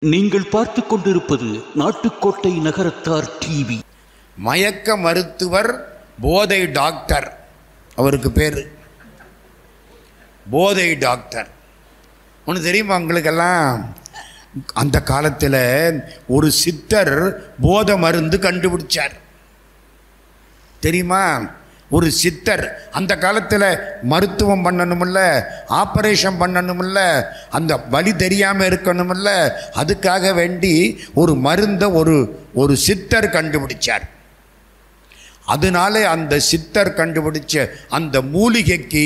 நீங்கள் பார்த்து கொண்டிருப்பது நாட்டுக்கோட்டை நகரத்தார் டிவி. மயக்க மருத்துவர், போதை டாக்டர், அவருக்கு பேர் போதை டாக்டர். ஒன்று தெரியுமா உங்களுக்கெல்லாம்? அந்த காலத்தில் ஒரு சித்தர் போதை மருந்து கண்டுபிடிச்சார். தெரியுமா? ஒரு சித்தர் அந்த காலத்தில் மருத்துவம் பண்ணணுமில்ல, ஆப்ரேஷன் பண்ணணுமில்ல, அந்த வலி தெரியாமல் இருக்கணுமில்ல, அதுக்காக வேண்டி ஒரு மருந்தை ஒரு சித்தர் கண்டுபிடிச்சார். அதனால அந்த சித்தர் கண்டுபிடிச்ச அந்த மூலிகைக்கு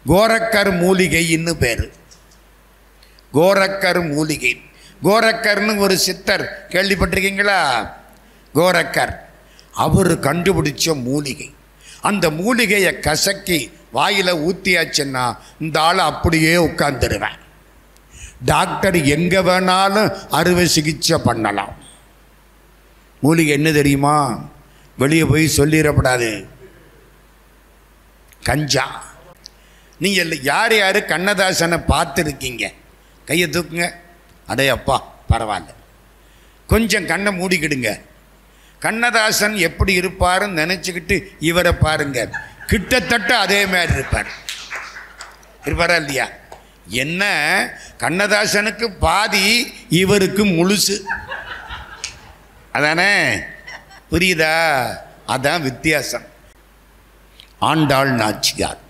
கோரக்கர் மூலிகைன்னு பேர். கோரக்கர் மூலிகை. கோரக்கர்னு ஒரு சித்தர் கேள்விப்பட்டிருக்கீங்களா? கோரக்கர் அவர் கண்டுபிடிச்ச மூலிகை. அந்த மூலிகையை கசக்கி வாயில் ஊற்றியாச்சுன்னா இந்த ஆள் அப்படியே உட்கார்ந்துருவேன். டாக்டர் எங்கே வேணாலும் அறுவை சிகிச்சை பண்ணலாம். மூலிகை என்ன தெரியுமா? வெளியே போய் சொல்லிடப்படாது. கஞ்சா. நீங்கள் யார் யார் கண்ணதாசனை பார்த்துருக்கீங்க? கையை தூக்குங்க. அடே அப்பா, பரவாயில்ல. கொஞ்சம் கண்ணை மூடிக்கிடுங்க. கண்ணதாசன் எப்படி இருப்பாருன்னு நினச்சிக்கிட்டு இவரை பாருங்க. கிட்டத்தட்ட அதே மாதிரி இருப்பாரா இல்லையா? என்ன, கண்ணதாசனுக்கு பாதி, இவருக்கு முழுசு. அதானே? புரியுதா? அதான் வித்தியாசம். ஆண்டாள் நாச்சியார்,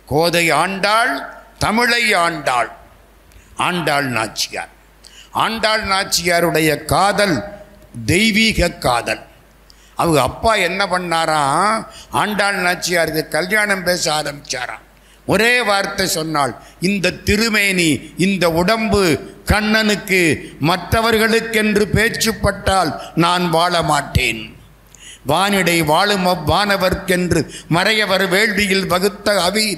கோதை ஆண்டாள், தமிழை ஆண்டாள். ஆண்டாள் நாச்சியார். ஆண்டாள் நாச்சியாருடைய காதல் தெய்வீக காதல். அவங்க அப்பா என்ன பண்ணாராம்? ஆண்டாள் நாச்சியாருக்கு கல்யாணம் பேச ஆரம்பிச்சாராம். ஒரே வார்த்தை சொன்னாள், இந்த திருமேனி, இந்த உடம்பு கண்ணனுக்கு, மற்றவர்களுக்கென்று பேச்சுப்பட்டால் நான் வாழ மாட்டேன். வானிடை வாழும் அவ்வானவர்க்கென்று மறையவர் வேள்வியில் வகுத்த அவி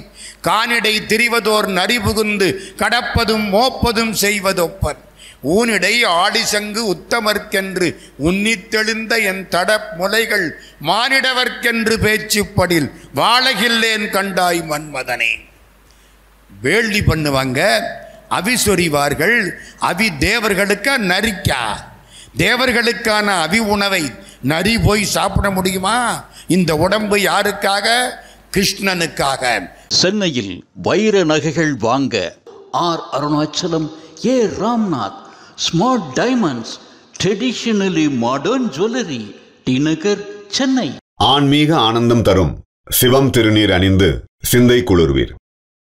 கானிடை திரிவதோர் நரிபுகுந்து கடப்பதும் மோப்பதும் செய்வதொப்பர் ஊனிடை ஆடிசங்கு உத்தமர்க்கென்று உன்னித்தெழுந்த என் தடப் முலைகள் மானிடவர்க்கென்று பேச்சுப்படில் வாழகில்லேன் கண்டாய் மன்மதனே. வேள்வி பண்ணுவாங்க, அவி சொறிவார்கள். அவி தேவர்களுக்கா நரிக்கா? தேவர்களுக்கான அவி உணவை நரி போய் சாப்பிட முடியுமா? இந்த உடம்பு யாருக்காக? கிருஷ்ணனுக்காக. சென்னையில் வைர நகைகள் வாங்க R Arunachalam, A Ramnath, smart diamonds, traditionally modern jewellery, T Nagar, Chennai. ஆன்மீக ஆனந்தம் தரும் சிவம் திருநீர் அணிந்து சிந்தை குளிர்வீர்.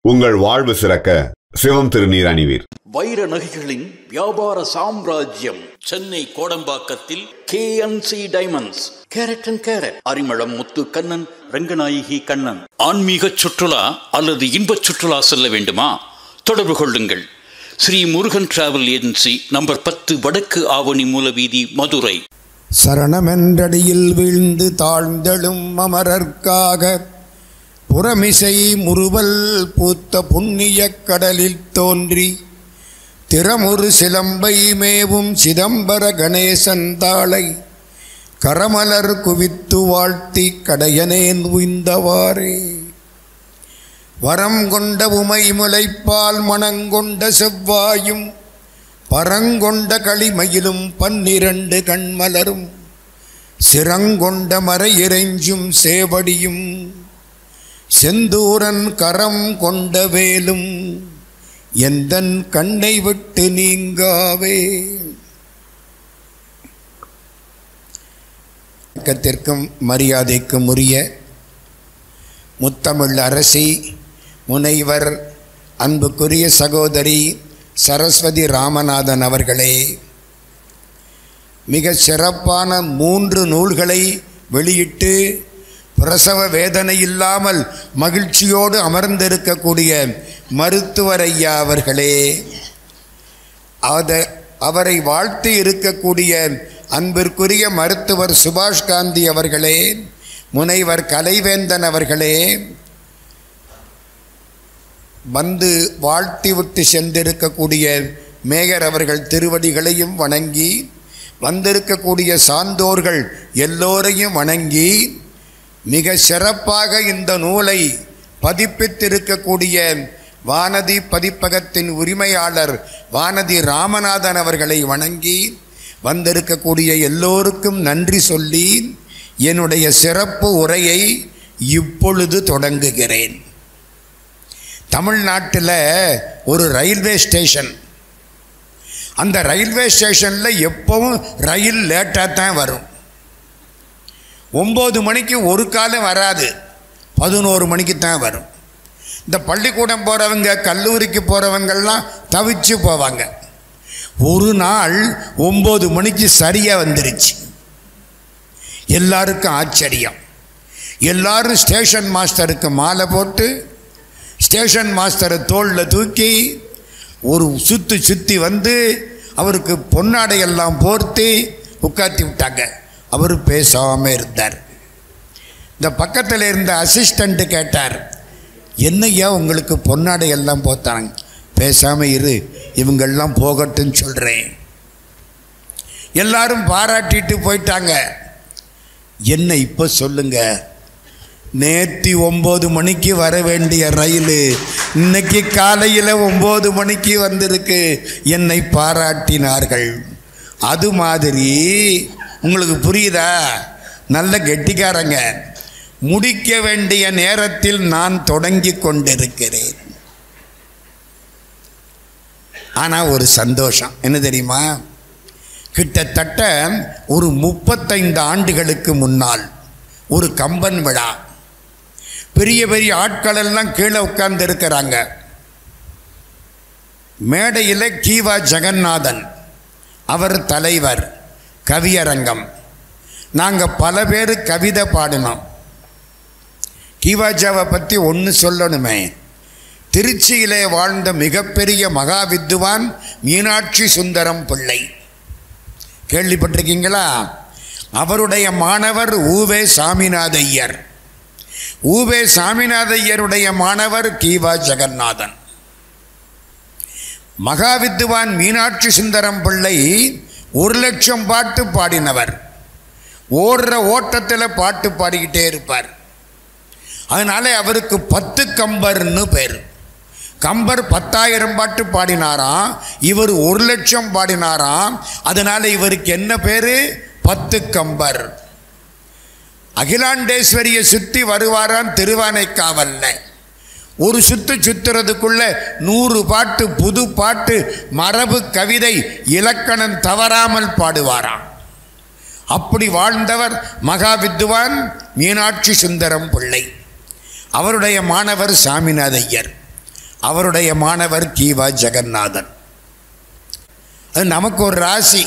உங்கள் வாழ்வு சிறக்க சிவம் திருநீர் அணிவீர். வைர நகைகளின் வியாபார சாம்ராஜ்யம் சென்னை கோடம்பாக்கத்தில் KNC diamonds, carat and carat, Arimalam Muthu Kannan, Ranganayaki Kannan. ஆன்மீக சுற்றுலா அல்லது இன்ப சுற்றுலா செல்ல வேண்டுமா? தொடர்பு கொள்ளுங்கள். Sri Murugan travel agency, number 10, வடக்கு ஆவணி மூலவீதி, மதுரை. சரணமென்றடியில் வீழ்ந்து தாழ்ந்தெழும் அமரர்க்காக புறமிசை முறுவல் பூத்த புண்ணிய கடலில் தோன்றி திறமுறு சிலம்பை மேவும் சிதம்பர கணேசன் தாளை கரமலர் குவித்து வாழ்த்தி கடையனேன் உய்ந்தவாறே. வரம் கொண்ட உமை முளைப்பால் மணங்கொண்ட செவ்வாயும் பரங்கொண்ட களிமயிலும் 12 கண்மலரும் சிரங்கொண்ட மறை இறைஞ்சும் சேவடியும் செந்தூரன் கரம் கொண்ட வேலும் எந்தன் கண்ணை விட்டு நீங்காவே. வணக்கத்திற்கும் மரியாதைக்கும் உரிய முத்தமிழ் அரசி, முனைவர், அன்புக்குரிய சகோதரி சரஸ்வதி ராமநாதன் அவர்களே, மிக சிறப்பான 3 நூல்களை வெளியிட்டு பிரசவ வேதனை இல்லாமல் மகிழ்ச்சியோடு அமர்ந்திருக்கக்கூடிய மருத்துவர் ஐயா அவர்களே, அவரை வாழ்த்தி இருக்கக்கூடிய அன்பிற்குரிய மருத்துவர் சுபாஷ் காந்தி அவர்களே, முனைவர் கலைவேந்தன் அவர்களே, வந்து வாழ்த்தி விட்டு சென்றிருக்கக்கூடிய மேயர் அவர்கள் திருவடிகளையும் வணங்கி, வந்திருக்கக்கூடிய சான்றோர்கள் எல்லோரையும் வணங்கி, மிக சிறப்பாக இந்த நூலை பதிப்பித்திருக்கக்கூடிய வானதி பதிப்பகத்தின் உரிமையாளர் வானதி ராமநாதன் அவர்களை வணங்கி வந்திருக்கக்கூடிய எல்லோருக்கும் நன்றி சொல்லி என்னுடைய சிறப்பு உரையை இப்பொழுது தொடங்குகிறேன். தமிழ்நாட்டில் ஒரு ரயில்வே ஸ்டேஷன், அந்த ரயில்வே ஸ்டேஷனில் எப்பவும் ரயில் லேட்டாக தான் வரும். 9 மணிக்கு ஒரு காலம் வராது, 11 மணிக்கு தான் வரும். இந்த பள்ளிக்கூடம் போகிறவங்க கல்லூரிக்கு போகிறவங்கெல்லாம் தவிச்சு போவாங்க. ஒரு நாள் 9 மணிக்கு சரியாக வந்துருச்சு. எல்லாருக்கும் ஆச்சரியம். எல்லாரும் ஸ்டேஷன் மாஸ்டருக்கு மாலை போட்டு ஸ்டேஷன் மாஸ்டரை தோளில் தூக்கி ஒரு சுற்றி வந்து அவருக்கு பொன்னாடையெல்லாம் போர்த்தி உட்காத்தி விட்டாங்க. அவர் பேசாமல் இருந்தார். இந்த பக்கத்தில் இருந்த அசிஸ்டண்ட்டு கேட்டார், என்னையா உங்களுக்கு பொன்னாடையெல்லாம் போத்தாங்க? பேசாமல் இரு, இவங்கெல்லாம் போகட்டுன்னு சொல்கிறேன். எல்லாரும் பாராட்டிட்டு போயிட்டாங்க. என்ன இப்போ சொல்லுங்க, நேற்று 9 மணிக்கு வர வேண்டிய ரயில் இன்னைக்கு காலையில் 9 மணிக்கு வந்திருக்கு. என்னை பாராட்டினார்கள். அது மாதிரி உங்களுக்கு புரியுதா? நல்ல கெட்டிக்காரங்க. முடிக்க வேண்டிய நேரத்தில் நான் தொடங்கி கொண்டிருக்கிறேன். ஆனால் ஒரு சந்தோஷம் என்ன தெரியுமா? கிட்டத்தட்ட ஒரு 35 ஆண்டுகளுக்கு முன்னால் ஒரு கம்பன் விழா. பெரிய பெரிய ஆட்கள் எல்லாம் கீழே உட்கார்ந்து இருக்கிறாங்க. மேடையில் கீவா ஜெகநாதன் அவர் தலைவர். கவியரங்கம். நாங்கள் பல பேர் கவிதை பாடினோம். கீவாஜாவை பற்றி ஒன்று சொல்லணுமே. திருச்சியிலே வாழ்ந்த மிகப்பெரிய மகா வித்துவான் மீனாட்சி சுந்தரம் பிள்ளை. கேள்விப்பட்டிருக்கீங்களா? அவருடைய மாணவர் ஊவே சாமிநாதையர். ஊவே சாமிநாதையருடைய மாணவர் கீவா ஜெகநாதன். மகா வித்துவான் மீனாட்சி சுந்தரம் பிள்ளை 1,00,000 பாட்டு பாடினவர். ஓடுற ஓட்டத்தில் பாட்டு பாடிக்கிட்டே இருப்பார். அதனால அவருக்கு 10 கம்பர்னு பேர். கம்பர் 10,000 பாட்டு பாடினாராம், இவர் 1,00,000 பாடினாராம். அதனால இவருக்கு என்ன பேரு? 10 கம்பர். அகிலாண்டேஸ்வரியை சுற்றி வருவாராம் திருவானைக்காவல்ல. ஒரு சுத்துறதுக்குள்ள 100 பாட்டு, புது பாட்டு, மரபு கவிதை, இலக்கணம் தவறாமல் பாடுவாராம். அப்படி வாழ்ந்தவர் மகா வித்துவான் மீனாட்சி சுந்தரம் பிள்ளை. அவருடைய மாணவர் சாமிநாதையர். அவருடைய மாணவர் கீவா ஜெகநாதன். அது நமக்கு ஒரு ராசி.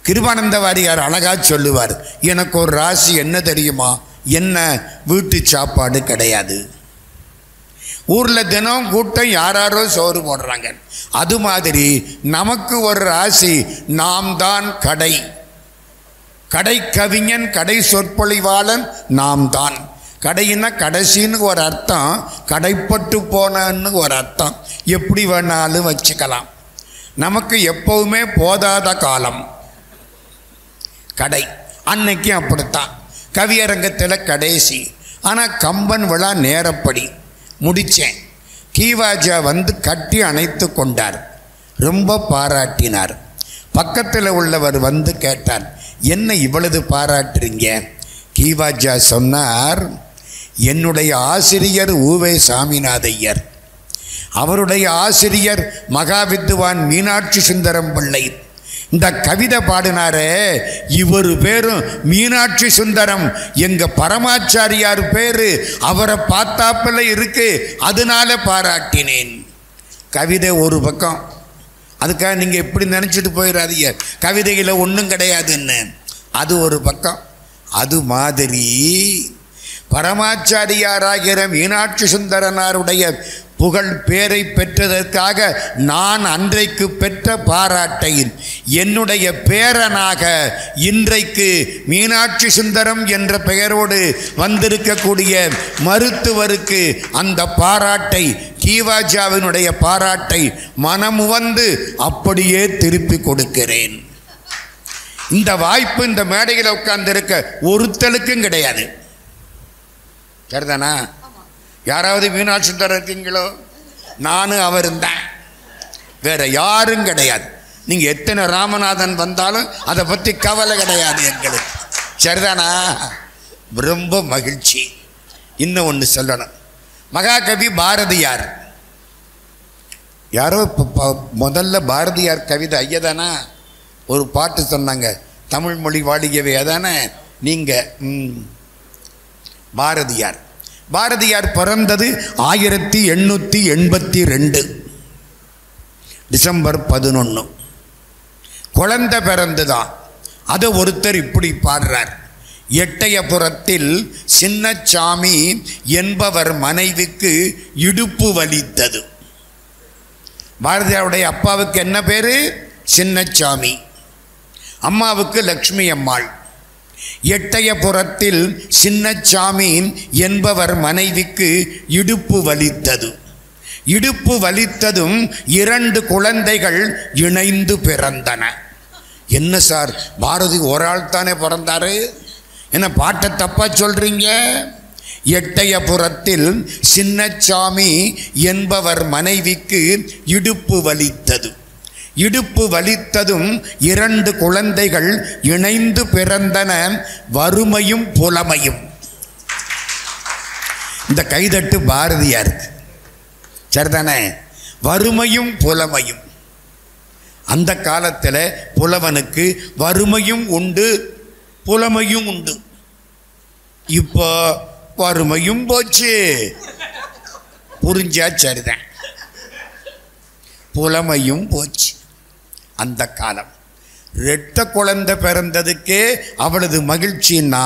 கிருபானந்த வாரியார் அழகா சொல்லுவார், எனக்கு ஒரு ராசி என்ன தெரியுமா? என்ன? வீட்டு சாப்பாடு கிடையாது. ஊரில் தினம் கூட்டம் யாராரோ சோறு போடுறாங்க. அது மாதிரி நமக்கு ஒரு ராசி, நாம் தான் கடை. கடை கவிஞன், கடை சொற்பொழிவாளன் நாம் தான். கடையினா கடைசின்னு ஒரு அர்த்தம், கடைப்பட்டு போனன்னு ஒரு அர்த்தம். எப்படி வேணாலும் வச்சுக்கலாம். நமக்கு எப்பவுமே போதாத காலம் கடை. அன்னைக்கு அப்படித்தான். கவியரங்கத்தில் கடைசி. ஆனால் கம்பன் விழா நேரப்படி முடித்தேன். கீவாஜா வந்து கட்டி அணைத்து கொண்டார். ரொம்ப பாராட்டினார். பக்கத்தில் உள்ளவர் வந்து கேட்டார், என்ன இவ்வளவு பாராட்டுறீங்க? கீவாஜா சொன்னார், என்னுடைய ஆசிரியர் ஊவே சாமிநாதையர், அவருடைய ஆசிரியர் மகா வித்துவான் மீனாட்சி சுந்தரம் பிள்ளை. இந்த கவிதை பாடினாரே, இவர் பேரும் மீனாட்சி சுந்தரம். எங்க பரமாச்சாரியார் பேரு அவரை பார்த்தாப்பில் இருக்கு, அதனால பாராட்டினேன். கவிதை ஒரு பக்கம். அதுக்காக நீங்கள் எப்படி நினச்சிட்டு போயிடாதீங்க கவிதையில் ஒன்றும் கிடையாதுன்னு. அது ஒரு பக்கம். அது மாதிரி பரமாச்சாரியாராகிற மீனாட்சி சுந்தரனாருடைய புகழ் பேரை பெற்றதற்காக நான் அன்றைக்கு பெற்ற பாராட்டை என்னுடைய பேரனாக இன்றைக்கு மீனாட்சி சுந்தரம் என்ற பெயரோடு வந்திருக்கக்கூடிய மருத்துவருக்கு அந்த பாராட்டை, கீவாஜாவினுடைய பாராட்டை மனமுவந்து அப்படியே திருப்பி கொடுக்கிறேன். இந்த வாய்ப்பு இந்த மேடையில் உட்கார்ந்திருக்க ஒருத்தலுக்கும் கிடையாது. சரிதானா? யாராவது மீனாட்சி சுந்தரம் இருக்கீங்களோ? நானும் அவரும் தான், வேற யாரும் கிடையாது. நீங்க எத்தனை ராமநாதன் வந்தாலும் அதை பற்றி கவலை கிடையாது எங்களுக்கு. சரிதானா? ரொம்ப மகிழ்ச்சி. இன்னும் ஒன்று சொல்லணும். மகாகவி பாரதியார், யாரோ இப்போ முதல்ல பாரதியார் கவிதை ஐயதானா ஒரு பாட்டு சொன்னாங்க, தமிழ் மொழி வாடியவை அதானே நீங்கள். பாரதியார் பிறந்தது 1882 டிசம்பர் 11. குழந்தை பிறந்துதான். அதை ஒருத்தர் இப்படி பாடுறார். எட்டயபுரத்தில் சின்னச்சாமி என்பவர் மனைவிக்கு இடுப்பு வலித்தது. பாரதியாருடைய அப்பாவுக்கு என்ன பேரு? சின்னச்சாமி. அம்மாவுக்கு லக்ஷ்மி அம்மாள். எட்டயபுரத்தில் சின்னச்சாமி என்பவர் மனைவிக்கு இடுப்பு வலித்தது. இடுப்பு வலித்ததும் 2 குழந்தைகள் இணைந்து பிறந்தன. என்ன சார், பாரதி ஒரு ஆள் தானே பிறந்தாரு, என்ன பாட்டை தப்பா சொல்றீங்க? எட்டயபுரத்தில் சின்னச்சாமி என்பவர் மனைவிக்கு இடுப்பு வலித்தது. இடுப்பு வலித்ததும் 2 குழந்தைகள் இணைந்து பிறந்தன, வறுமையும் புலமையும். இந்த கைதட்டு பாரதியாருக்கு. சரிதானே? வறுமையும் புலமையும். அந்த காலத்தில் புலவனுக்கு வறுமையும் உண்டு, புலமையும் உண்டு. இப்போ வறுமையும் போச்சு, புரிஞ்சா சரிதான், புலமையும் போச்சு. அந்த காலம் ரெட்ட குழந்தை பிறந்ததுக்கே அவ்வளவு மகிழ்ச்சின்னா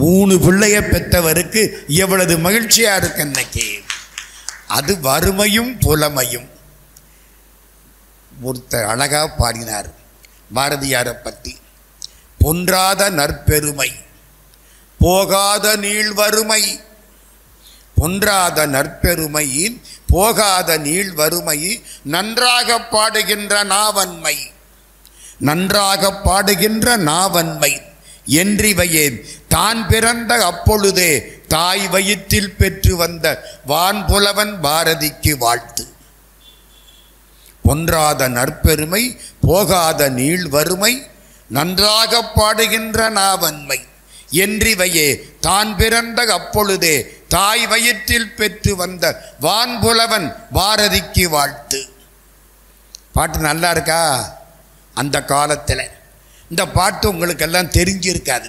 3 பிள்ளைய பெற்றவருக்கு எவ்வளவு மகிழ்ச்சியா இருக்கு இன்னைக்கு. அது வறுமையும் புலமையும். ஒருத்தர் அழகா பாடினார் பாரதியாரை பற்றி. பொன்றாத நற்பெருமை போகாத நீள்வறுமை, பொன்றாத நற்பெருமை போகாத நீள்வறுமை, நன்றாக பாடுகின்ற நாவன்மை, நன்றாக பாடுகின்ற நாவன்மை என்றிவையே தான் பிறந்த அப்பொழுதே தாய் வயிற்றில் பெற்று வந்த வான்புலவன் பாரதிக்கு வாழ்த்து. பொன்றாத நற்பெருமை போகாத நீள்வறுமை, நன்றாக பாடுகின்ற நாவன்மை என்றிவையே தான் பிறந்த அப்பொழுதே தாய் வயிற்றில் பெற்று வந்த வான்புலவன் பாரதிக்கு வாழ்த்து. பாட்டு நல்லா இருக்கா? அந்த காலத்தில் இந்த பாட்டு உங்களுக்கெல்லாம் தெரிஞ்சிருக்காது.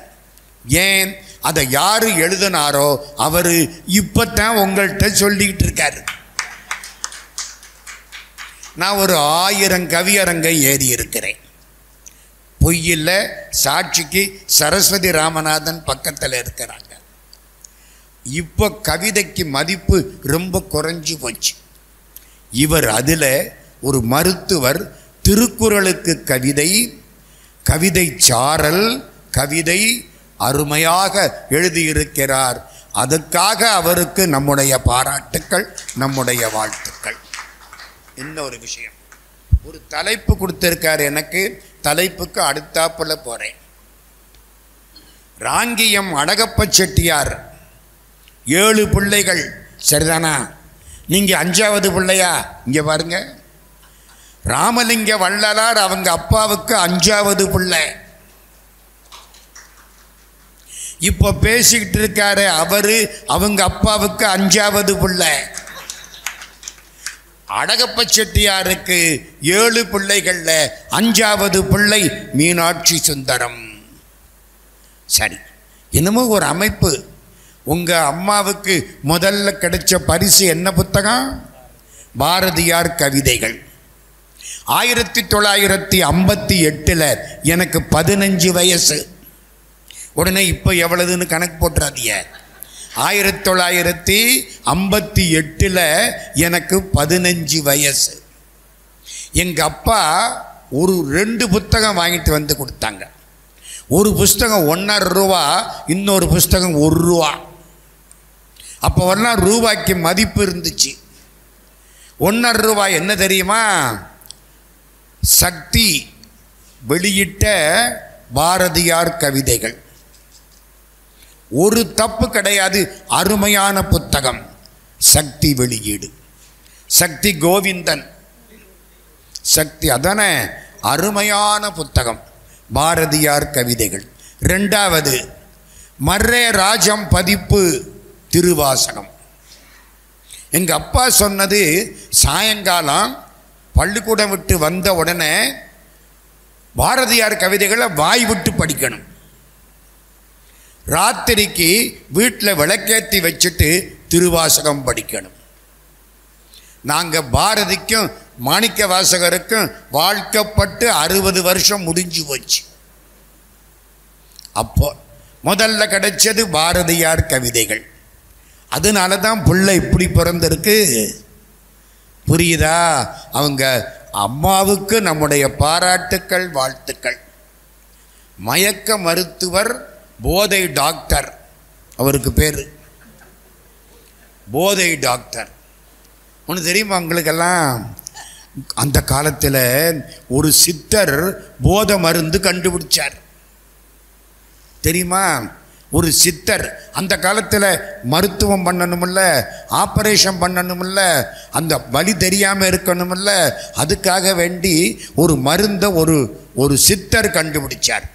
ஏன்? அதை யாரு எழுதினாரோ அவர் இப்பத்தான் உங்கள்கிட்ட சொல்லிக்கிட்டு இருக்காரு. நான் ஒரு 1000 கவியரங்கை ஏறி இருக்கிறேன். பொய்யில் சாட்சிக்கு சரஸ்வதி ராமநாதன் பக்கத்தில் இருக்கிறாங்க. இப்போ கவிதைக்கு மதிப்பு ரொம்ப குறைஞ்சி போச்சு. இவர் அதில் ஒரு மருத்துவர் திருக்குறளுக்கு கவிதை, கவிதை சாரல், கவிதை அருமையாக எழுதியிருக்கிறார். அதுக்காக அவருக்கு நம்முடைய பாராட்டுக்கள், நம்முடைய வாழ்த்துக்கள். இன்னொரு விஷயம், ஒரு தலைப்பு கொடுத்திருக்கார் எனக்கு. தலைப்புக்கு அடுத்தாப்புல போறேன். ராங்கியம் அழகப்ப செட்டியார் 7 பிள்ளைகள். சரிதானா? நீங்க 5வது பிள்ளையா? இங்க பாருங்க, ராமலிங்க வள்ளலார் அவங்க அப்பாவுக்கு 5வது பிள்ளை. இப்போ பேசிக்கிட்டு இருக்காரு அவரு, அவங்க அப்பாவுக்கு 5வது பிள்ளை. அழகப்ப செட்டியாருக்கு 7 பிள்ளைகள்ல 5வது பிள்ளை மீனாட்சி சுந்தரம். சரி, என்னமோ ஒரு அமைப்பு. உங்க அம்மாவுக்கு முதல்ல கிடைச்ச பரிசு என்ன புத்தகம்? பாரதியார் கவிதைகள். 1958 எனக்கு 15 வயசு. உடனே இப்போ எவ்வளவுன்னு கணக்கு போட்டுறாதீங்க. 1958 எனக்கு 15 வயசு. எங்கள் அப்பா ஒரு 2 புத்தகம் வாங்கிட்டு வந்து கொடுத்தாங்க. ஒரு புஸ்தகம் 1.5 ரூபா, இன்னொரு புஸ்தகம் 1 ரூபா. அப்போவெல்லாம் ரூபாய்க்கு மதிப்பு இருந்துச்சு. 1.5 ரூபா என்ன தெரியுமா? சக்தி வெளியிட்ட பாரதியார் கவிதைகள். ஒரு தப்பு கிடையாது, அருமையான புத்தகம். சக்தி வெளியீடு. சக்தி கோவிந்தன். சக்தி அதானே அருமையான புத்தகம், பாரதியார் கவிதைகள். ரெண்டாவது மர்ரே ராஜம் பதிப்பு திருவாசகம். எங்கள் அப்பா சொன்னது, சாயங்காலம் பள்ளிக்கூடம் விட்டு வந்த உடனே பாரதியார் கவிதைகளை வாய் விட்டு படிக்கணும். ராத்திரிக்கு வீட்டில் விளக்கேற்றி வச்சுட்டு திருவாசகம் படிக்கணும். நாங்கள் பாரதிக்கும் மாணிக்க வாசகருக்கும் வாழ்க்கப்பட்டு 60 வருஷம் முடிஞ்சு போச்சு. அப்போ முதல்ல கிடைச்சது பாரதியார் கவிதைகள். அதனால தான் பிள்ளை இப்படி பிறந்திருக்கு. புரியுதா? அவங்க அம்மாவுக்கு நம்முடைய பாராட்டுக்கள், வாழ்த்துக்கள். மயக்க மருத்துவர், போதை டாக்டர், அவருக்கு பேர் போதை டாக்டர். ஒன்று தெரியுமா உங்களுக்கெல்லாம்? அந்த காலத்தில் ஒரு சித்தர் போதை மருந்து கண்டுபிடிச்சார். தெரியுமா? ஒரு சித்தர் அந்த காலத்தில் மருத்துவம் பண்ணணுமில்ல, ஆப்ரேஷன் பண்ணணுமில்ல, அந்த வலி தெரியாமல் இருக்கணுமில்ல, அதுக்காக வேண்டி ஒரு மருந்தை ஒரு சித்தர் கண்டுபிடிச்சார்.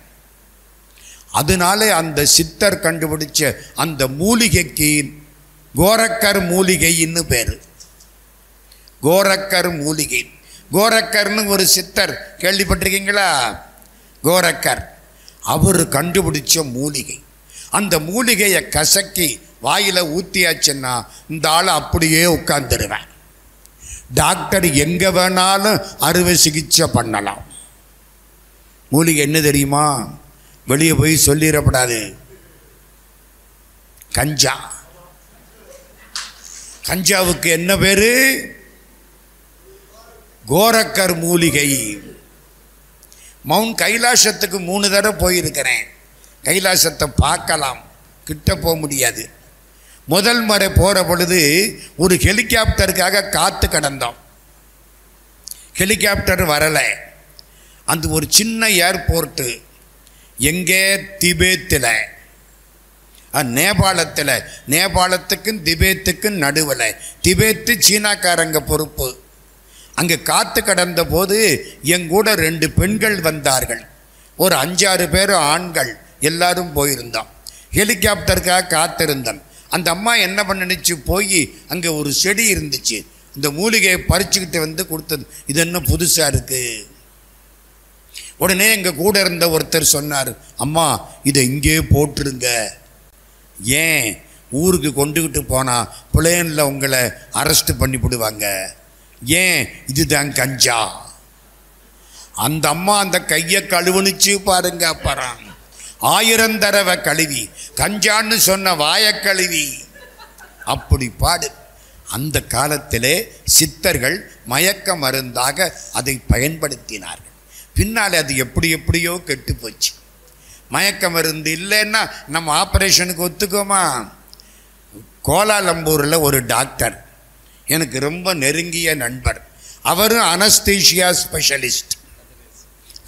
அதனால அந்த சித்தர் கண்டுபிடிச்ச அந்த மூலிகைக்கு கோரக்கர் மூலிகைன்னு பேர். கோரக்கர் மூலிகை. கோரக்கர்னு ஒரு சித்தர் கேள்விப்பட்டிருக்கீங்களா? கோரக்கர் அவர் கண்டுபிடிச்ச மூலிகை. அந்த மூலிகையை கசக்கி வாயில் ஊற்றியாச்சுன்னா இந்த ஆள் அப்படியே உட்கார்ந்துருவேன். டாக்டர் எங்கே வேணாலும் அறுவை சிகிச்சை பண்ணலாம். மூலிகை என்ன தெரியுமா? வெளியே போய் சொல்லிடப்படாது. கஞ்சா. கஞ்சாவுக்கு என்ன பேரு? கோரக்கர் மூலிகை. மவுண்ட் கைலாசத்துக்கு 3 தடவை போயிருக்கிறேன். கைலாசத்தை பார்க்கலாம், கிட்ட போக முடியாது. முதல் முறை போகிற பொழுது ஒரு ஹெலிகாப்டருக்காக காத்து கிடந்தோம். ஹெலிகாப்டர் வரலை. அந்த ஒரு சின்ன ஏர்போர்ட்டு எங்கே? திபேத்தில், நேபாளத்தில். நேபாளத்துக்கும் திபேத்துக்கும் நடுவில். திபேத்து சீனாக்காரங்க பொறுப்பு. அங்கே காத்து கடந்த போது எங்கூட 2 பெண்கள் வந்தார்கள். ஒரு 5-6 பேர் ஆண்கள், எல்லாரும் போயிருந்தோம். ஹெலிகாப்டருக்காக காத்திருந்தோம். அந்த அம்மா என்ன பண்ணிச்சு, போய் அங்கே ஒரு செடி இருந்துச்சு, இந்த மூலிகையை பறிச்சுக்கிட்டு வந்து கொடுத்தது. இது என்ன புதுசாக இருக்குது? உடனே எங்கள் கூட இருந்த ஒருத்தர் சொன்னார், அம்மா இதை இங்கே போட்டுருங்க. ஏன்? ஊருக்கு கொண்டுக்கிட்டு போனால் பிளேனில் உங்களை அரெஸ்ட் பண்ணிவிடுவாங்க. ஏன்? இதுதான் கஞ்சா. அந்த அம்மா அந்த கையை கழுவுனுச்சு பாருங்க. அப்புறம் 1000 தடவை கழுவி கஞ்சான்னு சொன்ன வாய கழுவி. அப்படி பாடு. அந்த காலத்திலே சித்தர்கள் மயக்க மருந்தாக அதை பயன்படுத்தினார்கள். பின்னாலே அது எப்படியோ கெட்டு போச்சு. மயக்க மருந்து இல்லைன்னா நம்ம ஆப்ரேஷனுக்கு ஒத்துக்கோமா? கோலாலம்பூரில் ஒரு டாக்டர், எனக்கு ரொம்ப நெருங்கிய நண்பர். அவரும் anaesthesia specialist,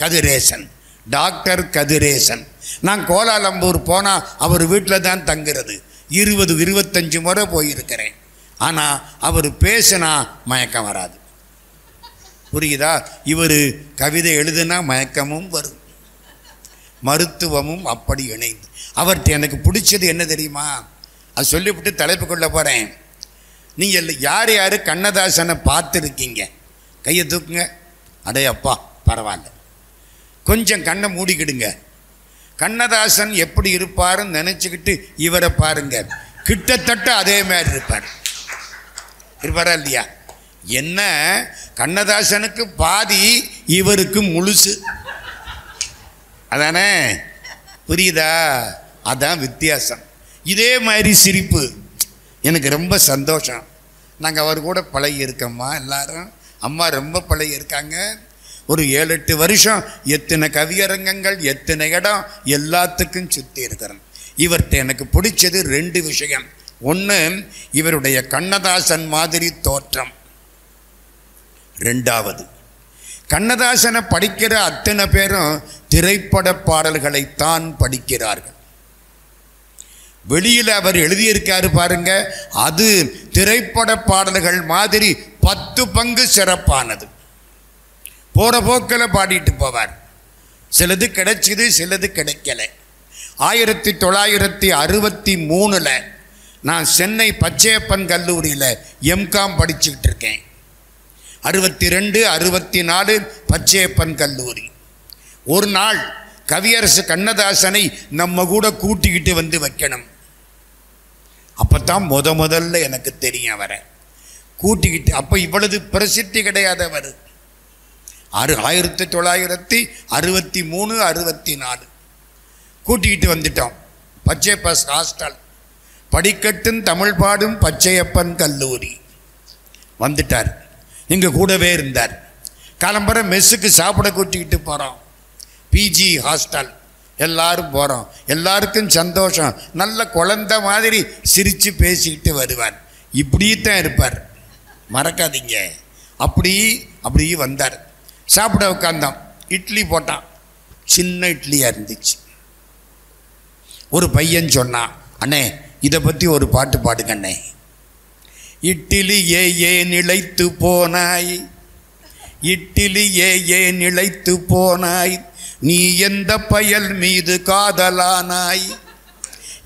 Kathiresan, doctor Kathiresan. நான் கோலாலம்பூர் போனால் அவர் வீட்டில் தான் தங்குறது. 20-25 முறை போயிருக்கிறேன். ஆனால் அவர் பேசினா மயக்கம் வராது. புரியுதா? இவர் கவிதை எழுதுனா மயக்கமும் வரும், மருத்துவமும் அப்படி இணைந்து. அவர்கிட்ட எனக்கு பிடிச்சது என்ன தெரியுமா? அது சொல்லிவிட்டு தலைப்பு கொள்ள போகிறேன். நீங்கள் யார் யார் கண்ணதாசனை பார்த்துருக்கீங்க? கையை தூக்குங்க. அடே அப்பா, பரவாயில்ல. கொஞ்சம் கண்ணை மூடிக்கிடுங்க. கண்ணதாசன் எப்படி இருப்பாருன்னு நினச்சிக்கிட்டு இவரை பாருங்க. கிட்டத்தட்ட அதே மாதிரி இருப்பாரா இல்லையா? என்ன, கண்ணதாசனுக்கு பாதி, இவருக்கு முழுசு. அதானே? புரியுதா? அதான் வித்தியாசம். இதே மாதிரி சிரிப்பு. எனக்கு ரொம்ப சந்தோஷம். நாங்கள் அவர் கூட பழகி இருக்கோம்மா எல்லாரும். அம்மா ரொம்ப பழகி இருக்காங்க. ஒரு 7-8 வருஷம் எத்தனை கவியரங்கங்கள், எத்தனை இடம், எல்லாத்துக்கும் சுற்றி இருக்கிறேன். இவர்கிட்ட எனக்கு பிடிச்சது 2 விஷயம். ஒன்று, இவருடைய கண்ணதாசன் மாதிரி தோற்றம். 2வது, கண்ணதாசனை படிக்கிற அத்தனை பேரும் திரைப்பட பாடல்களைத்தான் படிக்கிறார்கள். வெளியில் அவர் எழுதியிருக்காரு பாருங்க, அது திரைப்பட பாடல்கள் மாதிரி 10 பங்கு சிறப்பானது. போகிற போக்கில் பாடிட்டு போவார். சிலது கிடைச்சிது, சிலது கிடைக்கல. 1963 நான் சென்னை பச்சையப்பன் கல்லூரியில் எம்காம் படிச்சுக்கிட்டு இருக்கேன். 62, 64 பச்சையப்பன் கல்லூரி. ஒரு நாள் கவியரசு கண்ணதாசனை நம்ம கூட கூட்டிக்கிட்டு வந்து வைக்கணும். அப்போத்தான் முதல்ல எனக்கு தெரியும் அவரை கூட்டிக்கிட்டு. அப்போ இவ்வளவு பிரசித்தி கிடையாதவர். 1963, 64 கூட்டிக்கிட்டு வந்துட்டோம். பச்சையப்பன் ஹாஸ்டல், படிக்கட்டும் தமிழ் பாடும் பச்சையப்பன் கல்லூரி. வந்துட்டார், எங்கள் கூடவே இருந்தார். காலம்பரை மெஸ்ஸுக்கு சாப்பிட கூட்டிக்கிட்டு போகிறோம். பிஜி ஹாஸ்டல், எல்லாரும் போகிறோம். எல்லாருக்கும் சந்தோஷம். நல்ல குழந்தை மாதிரி சிரித்து பேசிக்கிட்டு வருவார். இப்படித்தான் இருப்பார், மறக்காதீங்க. அப்படி வந்தார். சாப்பிட உட்காந்தோம். இட்லி போட்டான். சின்ன இட்லியாக இருந்துச்சு. ஒரு பையன் சொன்னான், அண்ணே இதை பற்றி ஒரு பாட்டு பாடுங்க அண்ணே. இட்லி ஏ நிலைத்து போனாய், இட்லி ஏ நிலைத்து போனாய், நீ எந்த பயல் மீது காதலானாய்,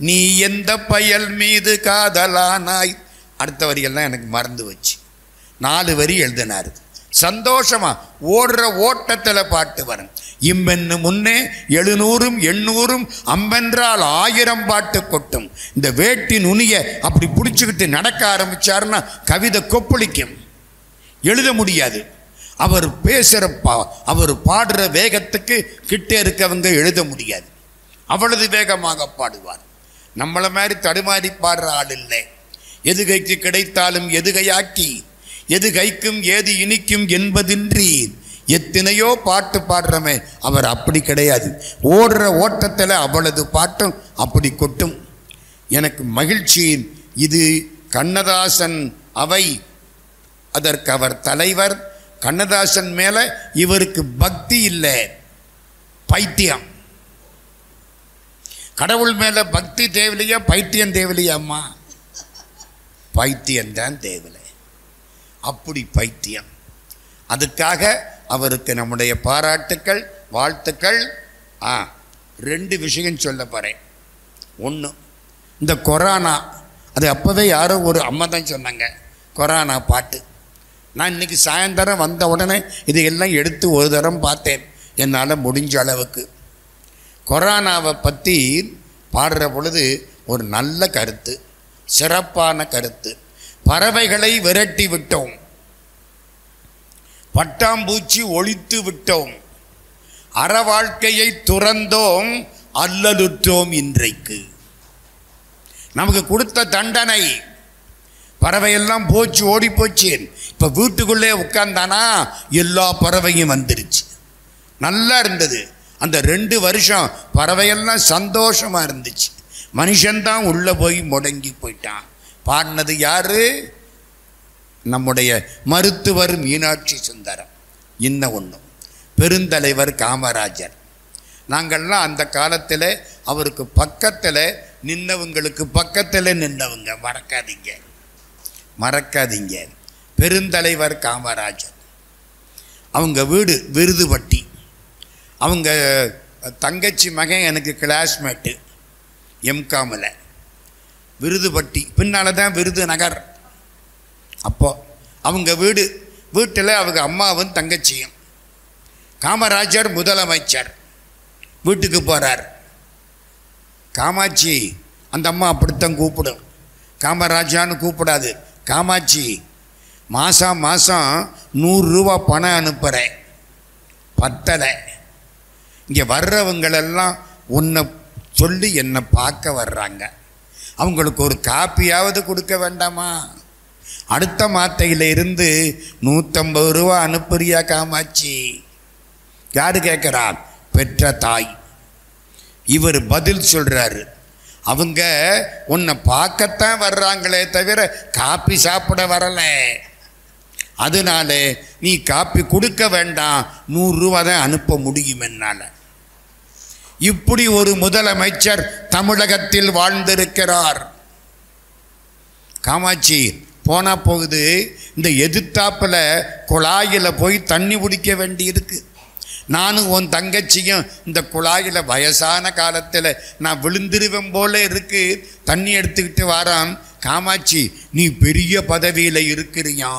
நீ எந்த பயல் மீது காதலானாய். அடுத்த வரியெல்லாம் எனக்கு மறந்து வச்சு 4 வரி எழுதினார். சந்தோஷமா ஓடுற ஓட்டத்தில் பாட்டு வரும். இம்மென்னு முன்னே 700 800 அம்பென்றால் 1000 பாட்டு கொட்டும். இந்த வேட்டி நுனிய அப்படி பிடிச்சிக்கிட்டு நடக்க ஆரம்பிச்சாருன்னா கவிதை கொப்பளிக்கும், எழுத முடியாது. அவர் பேசுகிற அவர் பாடுற வேகத்துக்கு கிட்டே இருக்கவங்க எழுத முடியாது. அவ்வளவு வேகமாக பாடுவார். நம்மளை மாதிரி தடுமாறி பாடுற ஆள் இல்லை. எது கைக்கு கிடைத்தாலும் எதுகையாக்கி, எது கைக்கும் ஏது இனிக்கும் என்பதின்றி எத்தனையோ பாட்டு பாடுறமே. அவர் அப்படி கிடையாது. ஓடுற ஓட்டத்தில் அவ்வளவு பாட்டும் அப்படி கொட்டும். எனக்கு மகிழ்ச்சி. இது கண்ணதாசன் அவை, அதற்கு அவர் தலைவர். கண்ணதாசன் மேலே இவருக்கு பக்தி இல்லை, பைத்தியம். கடவுள் மேலே பக்தி தேவையில்லையா, பைத்தியம் தேவையில்லையாம்மா? பைத்தியம்தான் தேவையில்லை. அப்படி பைத்தியம். அதுக்காக அவருக்கு நம்முடைய பாராட்டுக்கள், வாழ்த்துக்கள். 2 விஷயம் சொல்ல போகிறேன். ஒன்று, இந்த கொரோனா, அது அப்போவே யாரோ ஒரு அம்மா தான் சொன்னாங்க, கொரோனா பாட்டு. நான் இன்றைக்கி சாயந்தரம் வந்த உடனே இதையெல்லாம் எடுத்து ஒரு தரம் பார்த்தேன், என்னால் முடிஞ்ச அளவுக்கு. கொரோனாவை பற்றி பாடுற பொழுது ஒரு நல்ல கருத்து, சிறப்பான கருத்து. பறவைகளை விரட்டி விட்டோம், பட்டாம்பூச்சி ஒழித்து விட்டோம், அற வாழ்க்கையை துறந்தோம், அல்லலுற்றோம். இன்றைக்கு நமக்கு கொடுத்த தண்டனை, பறவையெல்லாம் போச்சு, ஓடி போச்சு. இப்போ வீட்டுக்குள்ளே உட்கார்ந்தானா எல்லா பறவையும் வந்துருச்சு. நல்லா இருந்தது. அந்த 2 வருஷம் பறவையெல்லாம் சந்தோஷமாக இருந்துச்சு. மனுஷன்தான் உள்ளே போய் முடங்கி போயிட்டான். பாடினது யாரு? நம்முடைய மருத்துவர் மீனாட்சி சுந்தரம். இன்னும் ஒன்று, பெருந்தலைவர் காமராஜர். நாங்கள்லாம் அந்த காலத்தில் அவருக்கு பக்கத்தில் நின்னவங்களுக்கு பக்கத்தில் நின்னவங்க. மறக்காதீங்க, மறக்காதீங்க. பெருந்தலைவர் காமராஜர். அவங்க வீடு விருதுபட்டி. அவங்க தங்கச்சி மகன் எனக்கு கிளாஸ்மேட்டு எம்காமில். விருதுபட்டி பின்னால் தான் விருதுநகர். அப்போ அவங்க வீட்டில் அவங்க அம்மாவும் தங்கச்சியும். காமராஜர் முதலமைச்சர் வீட்டுக்கு போகிறார். காமாட்சி, அந்த அம்மா அப்படித்தான் கூப்பிடும், காமராஜான்னு கூப்பிடாது. காமாட்சி, மாதம் 100 ரூபா பணம் அனுப்புகிறேன், பத்தலை. இங்கே வர்றவங்களெல்லாம் உன்னை சொல்லி என்னை பார்க்க வர்றாங்க, அவங்களுக்கு ஒரு காப்பியாவது கொடுக்க வேண்டாமா? அடுத்த மாத்தையில் இருந்து 150 ரூபா அனுப்புறியா காமாட்சி? யாரு கேட்குறா? பெற்ற தாய். இவர் பதில் சொல்கிறாரு, அவங்க உன்னை பார்க்கத்தான் வர்றாங்களே தவிர காப்பி சாப்பிட வரலை, அதனால நீ காப்பி கொடுக்க வேண்டாம், 100 ரூபா தான் அனுப்ப முடியும் என்னால். இப்படி ஒரு முதலமைச்சர் தமிழகத்தில் வாழ்ந்திருக்கிறார். காமாட்சி, போனால் போகுது, இந்த எதிர்த்தாப்பில் குழாயில் போய் தண்ணி பிடிக்க வேண்டியிருக்கு. நானும் உன் தங்கச்சியும் இந்த குழாயில் வயசான காலத்தில் நான் விழுந்துருவேன் போல இருக்கு, தண்ணி எடுத்துக்கிட்டு வாரான். காமாட்சி, நீ பெரிய பதவியில் இருக்கிறியா,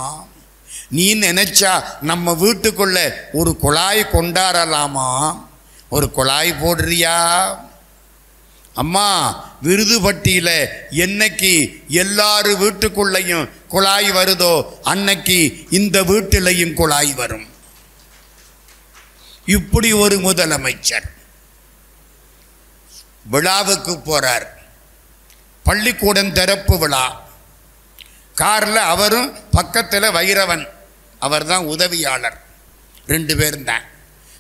நீ நினைச்சா நம்ம வீட்டுக்குள்ள ஒரு குழாய் கொண்டாடலாமா, ஒரு குழாய் போடுறியா? அம்மா, விருதுபட்டியில் என்னைக்கு எல்லாரு வீட்டுக்குள்ளையும் குழாய் வருதோ அன்னைக்கு இந்த வீட்டிலையும் குழாய் வரும். இப்படி ஒரு முதலமைச்சர் விழாவுக்கு போறார். பள்ளிக்கூடம் திறப்பு விழா. காரில் அவரும் பக்கத்தில் வைரவன், அவர் தான் உதவியாளர். 2 பேரும் தான்.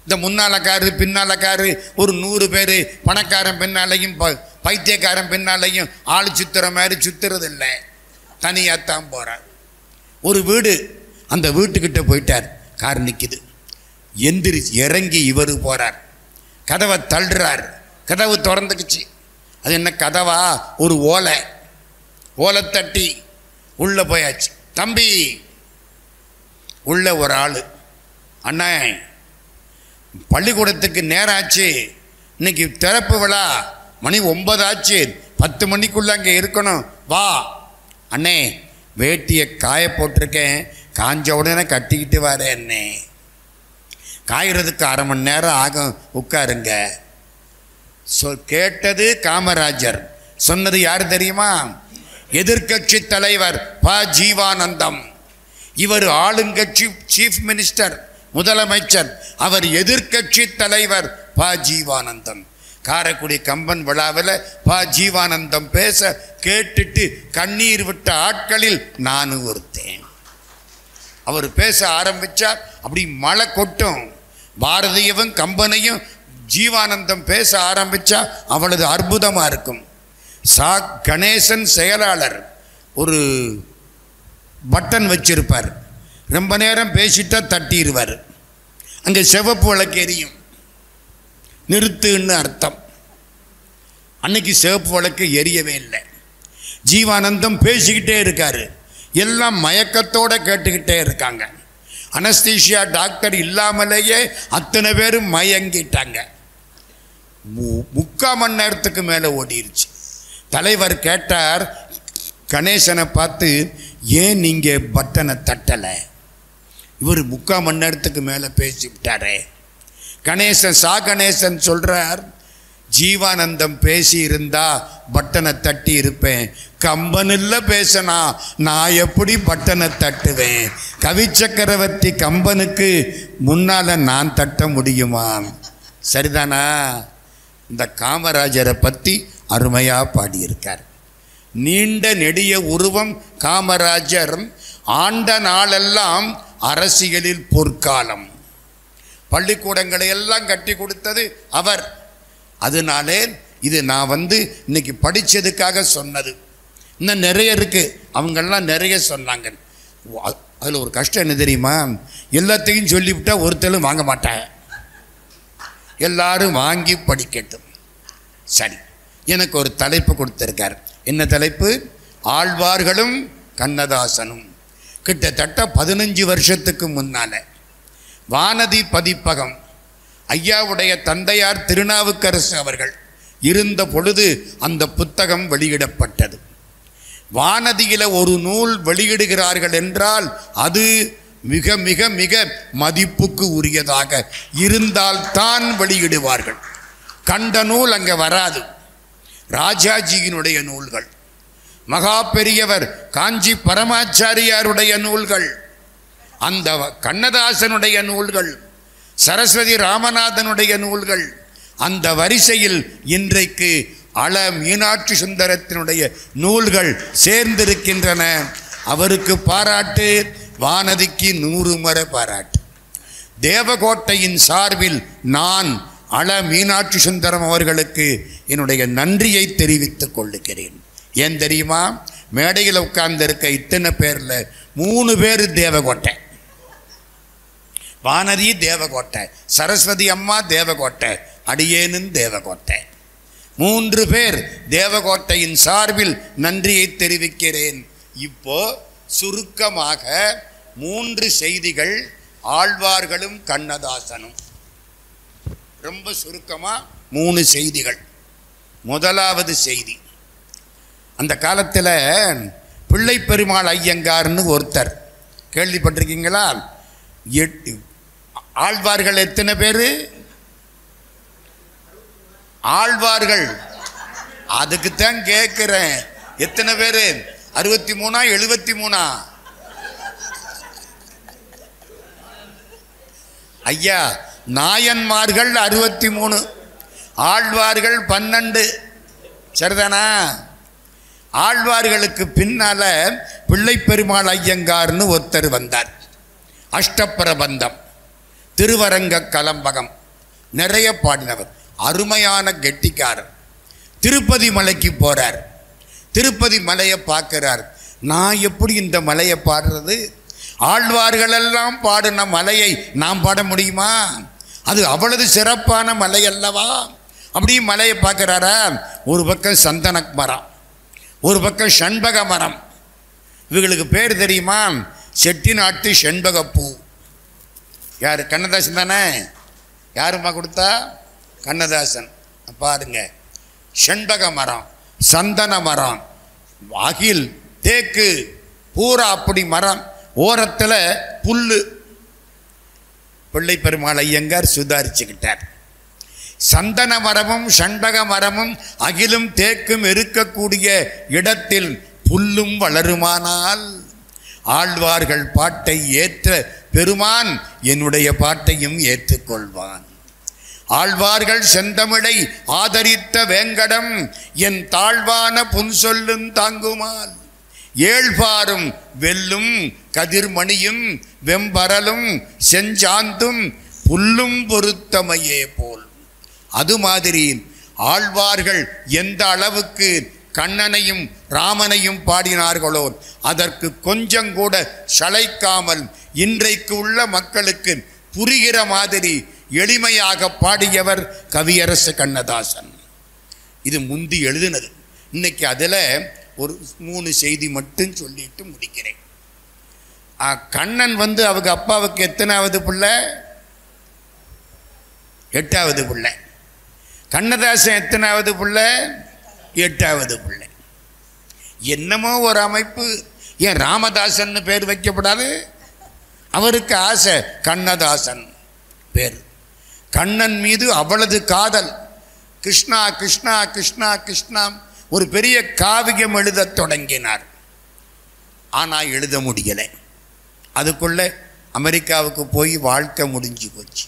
இந்த முன்னால காரு பின்னால காரு ஒரு 100 பேர், பணக்காரன் பின்னாலையும் பைத்தியக்காரன் பின்னாலையும் ஆள் சுத்துற மாதிரி சுத்துறதில்லை, தனியாகத்தான் போகிறார். ஒரு வீடு, அந்த வீட்டுக்கிட்ட போயிட்டார். கார் நிற்கிது. எந்திரிச்சு இறங்கி இவர் போகிறார். கதவை தள்ளுறார். கதவு திறந்துக்குச்சு. அது என்ன கதவா? ஒரு ஓலை தட்டி உள்ளே போயாச்சு. தம்பி, உள்ள ஒரு ஆள், அண்ணா பள்ளிக்கூடத்துக்கு நேரம் ஆச்சு, இன்னைக்கு திறப்பு விழா, மணி 9 ஆச்சு, 10 மணிக்குள்ளே அங்கே இருக்கணும், வா. அண்ணே, வேட்டியை காய போட்டிருக்கேன், காஞ்ச உடனே கட்டிக்கிட்டு வரேன் அண்ணே. காய்கிறதுக்கு 1/2 மணி நேரம் ஆகும், உட்காருங்க. கேட்டது காமராஜர், சொன்னது யார் தெரியுமா? எதிர்கட்சி தலைவர் ப. ஜீவானந்தம். இவர் ஆளுங்கட்சி சீஃப் மினிஸ்டர், முதலமைச்சர். அவர் எதிர்கட்சி தலைவர் ப. ஜீவானந்தம். காரைக்குடி கம்பன் விழாவில் ப. ஜீவானந்தம் பேச கேட்டுட்டு கண்ணீர் விட்ட ஆட்களில் நானும் ஒருத்தேன். அவர் பேச ஆரம்பித்தா அப்படி மழை கொட்டும். பாரதியவும் கம்பனையும் ஜீவானந்தம் பேச ஆரம்பித்தா அவ்வளவு அற்புதமாக இருக்கும். சா. கணேசன் செயலாளர் ஒரு பட்டன் வச்சிருப்பார். ரொம்ப நேரம் பேசிட்டா தட்டிடுவார். அங்கே சிவப்பு விளக்கு எரியும், நிறுத்துன்னு அர்த்தம். அன்னைக்கு சிவப்பு விளக்கு எரியவே இல்லை. ஜீவானந்தம் பேசிக்கிட்டே இருக்காரு. எல்லாம் மயக்கத்தோடு கேட்டுக்கிட்டே இருக்காங்க. அனஸ்தீஷியா டாக்டர் இல்லாமலேயே அத்தனை பேரும் மயங்கிட்டாங்க. 3/4 மணி நேரத்துக்கு மேலே ஓடிருச்சு. தலைவர் கேட்டார் கணேசனை பார்த்து, ஏன் நீங்கள் பட்டனை தட்டலை? இவர் 3/4 மணி நேரத்துக்கு மேலே பேசிவிட்டாரே. கணேசன் சொல்கிறார், ஜீவானந்தம் பேசி இருந்தா பட்டனை தட்டி இருப்பேன், கம்பனில் பேசினா நான் எப்படி பட்டனை தட்டுவேன்? கவி சக்கரவர்த்தி கம்பனுக்கு முன்னால் நான் தட்ட முடியுமா? சரிதானா? இந்த காமராஜரை பற்றி அருமையாக பாடியிருக்கார். நீண்ட நெடிய உருவம் காமராஜர், ஆண்ட நாளெல்லாம் அரசியலில் பொற்காலம். பள்ளிக்கூடங்களை எல்லாம் கட்டி கொடுத்தது அவர். அதனாலே இது நான் இன்னைக்கு படித்ததுக்காக சொன்னது. இன்னும் நிறைய இருக்குது, அவங்கெல்லாம் நிறைய சொன்னாங்க. அதில் ஒரு கஷ்டம் என்ன தெரியுமா? எல்லாத்தையும் சொல்லிவிட்டா ஒருத்தரும் வாங்க மாட்டாங்க, எல்லாரும் வாங்கி படிக்கட்டும். சரி, எனக்கு ஒரு தலைப்பு கொடுத்துருக்கார். என்ன தலைப்பு? ஆழ்வார்களும் கண்ணதாசனும். கிட்டத்தட்ட 15 வருஷத்துக்கு முன்னால் வானதி பதிப்பகம் ஐயாவுடைய தந்தையார் திருநாவுக்கரசு அவர்கள் இருந்த பொழுது அந்த புத்தகம் வெளியிடப்பட்டது. வானதியில் ஒரு நூல் வெளியிடுகிறார்கள் என்றால் அது மிக மிக மிக மதிப்புக்கு உரியதாக இருந்தால்தான் வெளியிடுவார்கள். கண்ட நூல் அங்கே வராது. ராஜாஜியினுடைய நூல்கள், மகா பெரியவர் காஞ்சி பரமாச்சாரியாருடைய நூல்கள், அந்த கண்ணதாசனுடைய நூல்கள், சரஸ்வதி ராமநாதனுடைய நூல்கள், அந்த வரிசையில் இன்றைக்கு அள மீனாட்சி சுந்தரத்தினுடைய நூல்கள் சேர்ந்திருக்கின்றன. அவருக்கு பாராட்டு, வானதிக்கு 100 முறை பாராட்டு. தேவகோட்டையின் சார்பில் நான் அள மீனாட்சி சுந்தரம் அவர்களுக்கு என்னுடைய நன்றியை தெரிவித்துக் கொள்ளுகிறேன். ஏன் தெரியுமா? மேடையில் உட்கார்ந்திருக்க இத்தனை பேரில் 3 பேர் தேவகோட்டை. வானதி தேவகோட்டை, சரஸ்வதி அம்மா தேவகோட்டை, அடியேனும் தேவகோட்டை. 3 பேர் தேவகோட்டையின் சார்பில் நன்றியை தெரிவிக்கிறேன். இப்போ சுருக்கமாக 3 செய்திகள் ஆழ்வார்களும் கண்ணதாசனும். ரொம்ப சுருக்கமாக 3 செய்திகள். முதலாவது செய்தி, அந்த காலத்தில் பிள்ளை பெருமாள் ஐயங்கார்னு ஒருத்தர், கேள்விப்பட்டிருக்கீங்களா? ஆழ்வார்கள் எத்தனை பேர்? ஆழ்வார்கள், அதுக்குத்தான் கேட்கிறேன், எத்தனை பேர்? 63 73? ஐயா, நாயன்மார்கள் 63, ஆழ்வார்கள் 12. சரிதானா? ஆழ்வார்களுக்கு பின்னால பிள்ளை பெருமாள் ஐயங்கார்னு ஒருத்தர் வந்தார். அஷ்டப்பிரபந்தம், திருவரங்க கலம்பகம் நிறைய பாடினவர், அருமையான கெட்டிக்காரர். திருப்பதி மலைக்கு போறார். திருப்பதி மலையை பார்க்கிறார். நான் எப்படி இந்த மலையை பாடுறது? ஆழ்வார்களெல்லாம் பாடின மலையை நாம் பாட முடியுமா? அது அவ்வளவு சிறப்பான மலை அல்லவா? அப்படி மலையை பார்க்கிறாரா? ஒரு பக்கம் சந்தன மரம், ஒரு பக்கம் செண்பக மரம். இவங்களுக்கு பேர் தெரியுமா? செட்டிநாட்டு செண்பகப்பூ. யார்? கண்ணதாசன் தானே. யாருமா கொடுத்தா? கண்ணதாசன். பாருங்க, செண்பக மரம், சந்தன மரம், அகில், தேக்கு, பூரா அப்படி மரம், ஓரத்தில் புல்லு. பிள்ளை பெருமாள் ஐயங்கார் சுதாரிச்சுக்கிட்டார். சந்தன மரமும் செண்பக மரமும் அகிலும் தேக்கும் இருக்கக்கூடிய இடத்தில் புல்லும் வளருமானால் ஆழ்வார்கள் பாட்டை ஏற்ற பெருமான் என்னுடைய பாட்டையும் ஏற்றுக்கொள்வான். ஆழ்வார்கள் செந்தமிழை ஆதரித்த வேங்கடம் என் தாழ்வான புன்சொல்லும் தாங்குமால் ஏழ்பாரும் வெல்லும் கதிர்மணியும் வெம்பரலும் செஞ்சாந்தும் புல்லும் பொருத்தமையே போல். அது மாதிரி ஆழ்வார்கள் எந்த அளவுக்கு கண்ணனையும் ராமனையும் பாடினார்களோ அதற்கு கொஞ்சம் கூட சளைக்காமல் இன்றைக்கு உள்ள மக்களுக்கு புரிகிற மாதிரி எளிமையாக பாடியவர் கவியரசு கண்ணதாசன். இது முந்தி எழுதினது. இன்னைக்கு அதில் ஒரு 3 செய்தி மட்டும் சொல்லிட்டு முடிக்கிறேன். கண்ணன் அவங்க அப்பாவுக்கு எத்தனாவது பிள்ளை? 8வது பிள்ளை. கண்ணதாசன் எத்தனாவது பிள்ளை? 8வது பிள்ளை. என்னமோ ஒரு அமைப்பு. ஏன் ராமதாசன் பேர் வைக்கப்படாது? அவருக்கு ஆசை கண்ணதாசன் பேர். கண்ணன் மீது அவ்வளவு காதல். கிருஷ்ணா கிருஷ்ணா கிருஷ்ணா கிருஷ்ணா ஒரு பெரிய காவியம் எழுத தொடங்கினார். ஆனால் எழுத முடியலை. அதுக்குள்ள அமெரிக்காவுக்கு போய் வாழ்க்கை முடிஞ்சு போச்சு.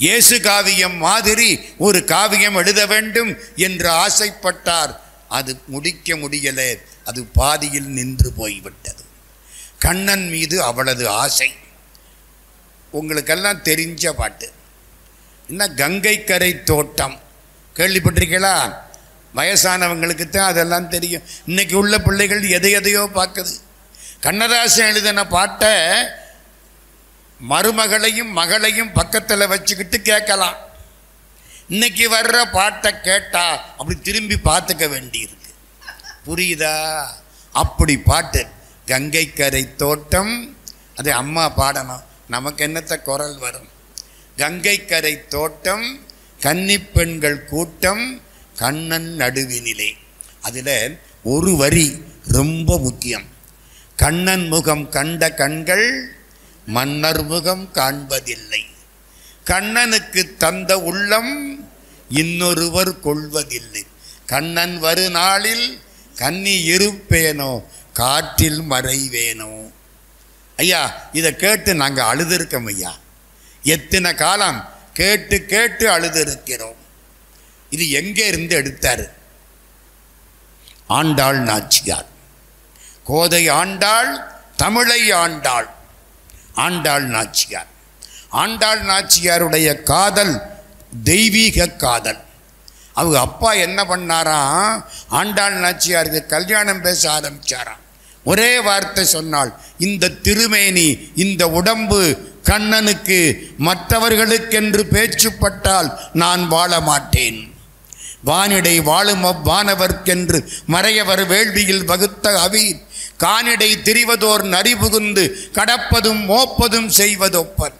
இயேசு காவியம் மாதிரி ஒரு காவியம் எழுத வேண்டும் என்று ஆசைப்பட்டார். அது முடிக்க முடியலை. அது பாதியில் நின்று போய்விட்டது. கண்ணன் மீது அவ்வளவு ஆசை. உங்களுக்கெல்லாம் தெரிஞ்ச பாட்டு என்ன? கங்கை கரை தோட்டம் கேள்விப்பட்டிருக்கீங்களா? வயசானவங்களுக்கு தான் அதெல்லாம் தெரியும். இன்னைக்கு உள்ள பிள்ளைகள் எதையோ பார்க்குது. கண்ணதாசன் எழுதின பாட்டை மருமகளையும் மகளையும் பக்கத்தில் வச்சுக்கிட்டு கேட்கலாம். இன்னைக்கு வர்ற பாட்டை கேட்டா அப்படி திரும்பி பார்த்துக்க வேண்டியிருக்கு. புரியுதா? அப்படி பாட்டு கங்கை கரை தோட்டம். அது அம்மா பாடணும், நமக்கு என்னத்த குரல் வரும்? கங்கை கரை தோட்டம், கன்னி பெண்கள் கூட்டம், கண்ணன் நடுவினிலே. அதில் ஒரு வரி ரொம்ப முக்கியம். கண்ணன் முகம் கண்ட கண்கள் மன்னர் முகம் காண்பதில்லை. கண்ணனுக்கு தந்த உள்ளம் இன்னொருவர் கொள்வதில்லை. கண்ணன் வரு நாளில் கன்னி இருப்பேனோ காற்றில் மறைவேனோ. ஐயா, இதை கேட்டு நாங்கள் அழுதுருக்கோம் ஐயா. எத்தனை காலம் கேட்டு கேட்டு அழுதுருக்கிறோம். இது எங்கே இருந்து எடுத்தார்? ஆண்டாள் நாச்சியார். கோதை ஆண்டாள், தமிழை ஆண்டாள். ஆண்டாள் நாச்சியார். ஆண்டாள் நாச்சியாருடைய காதல் தெய்வீக காதல். அவங்க அப்பா என்ன பண்ணாராம்? ஆண்டாள் நாச்சியாருக்கு கல்யாணம் பேச ஆரம்பிச்சாராம். ஒரே வார்த்தை சொன்னாள், இந்த திருமேனி, இந்த உடம்பு கண்ணனுக்கு, மற்றவர்களுக்கென்று பேச்சுப்பட்டால் நான் வாழ மாட்டேன். வானிடை வாழும் அவ்வானவர்க்கென்று மறையவர் வேள்வியில் வகுத்த அவி கானிடை திரிவதோர் நரிபுகுந்து கடப்பதும் மோப்பதும் செய்வதொப்பர்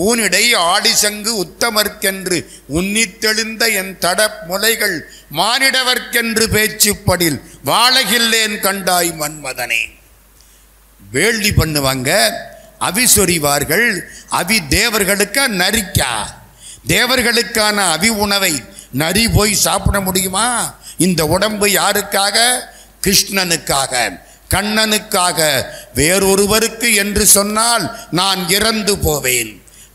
ஊனிடை ஆடிசங்கு உத்தமர்க்கென்று உன்னித்தெழுந்த என் தடப் முலைகள் மானிடவர்க்கென்று பேச்சுப்படில் வாழகில்லேன் கண்டாய் மன்மதனே. வேள்வி பண்ணுவாங்க, அவி சொறிவார்கள். அவி தேவர்களுக்கா நரிக்கா? தேவர்களுக்கான அவி உணவை நரி போய் சாப்பிட முடியுமா? இந்த உடம்பு யாருக்காக? கிருஷ்ணனுக்காக, கண்ணனுக்காக. வேறொருவருக்கு என்று சொன்னால் நான் இறந்து போவேன்.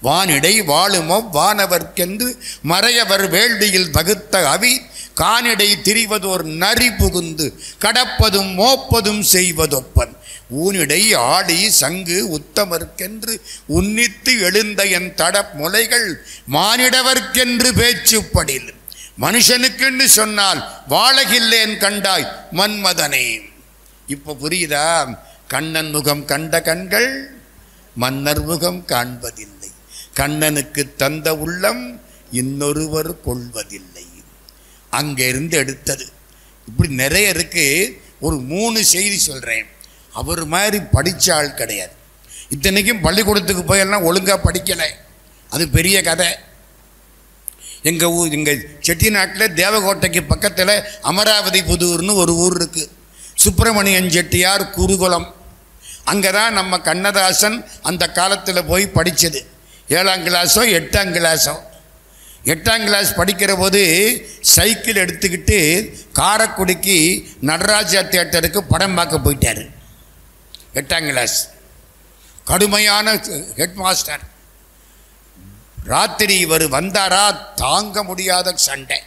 வானிடை வாழுமோ வானவர்க்கென்று மறையவர் வேள்வியில் வகுத்த அவி கானிடை திரிவதோர் நரி புகுந்து கடப்பதும் மோப்பதும் செய்வதொப்பன் ஊனிடை ஆடி சங்கு உத்தமர்க்கென்று உன்னித்து எழுந்த என் தடப் முலைகள் மானிடவர்க்கென்று பேச்சுப்படில் மனுஷனுக்கென்று சொன்னால் வாழகில்லேன் கண்டாய் மன்மதனே. இப்போ புரியுதா? கண்ணன் முகம் கண்ட கண்கள் மன்னர் முகம் காண்பதில்லை. கண்ணனுக்கு தந்த உள்ளம் இன்னொருவர் கொள்வதில்லை. அங்கிருந்து எடுத்தது. இப்படி நிறைய இருக்கு. ஒரு 3 செய்தி சொல்கிறேன். அவர் மாதிரி படித்த ஆள் கிடையாது. இத்தனைக்கும் பள்ளிக்கூடத்துக்கு போயெல்லாம் ஒழுங்காக படிக்கலை. அது பெரிய கதை. எங்கள் செட்டிநாட்டில் தேவகோட்டைக்கு பக்கத்தில் அமராவதி புதூர்னு ஒரு ஊர் இருக்குது. சுப்பிரமணியன் செட்டியார் குருகுலம். அங்கே தான் நம்ம கண்ணதாசன் அந்த காலத்தில் போய் படித்தது. 7ஆம் கிளாஸோ 8ஆம் கிளாஸோ. 8ஆம் கிளாஸ் படிக்கிற போது சைக்கிள் எடுத்துக்கிட்டு காரைக்குடிக்கு நடராஜா தியேட்டருக்கு படம் பார்க்க போயிட்டார். 8ஆம் கிளாஸ். கடுமையான ஹெட் மாஸ்டர். ராத்திரி இவர் வந்தாரா தாங்க முடியாத சண்டை.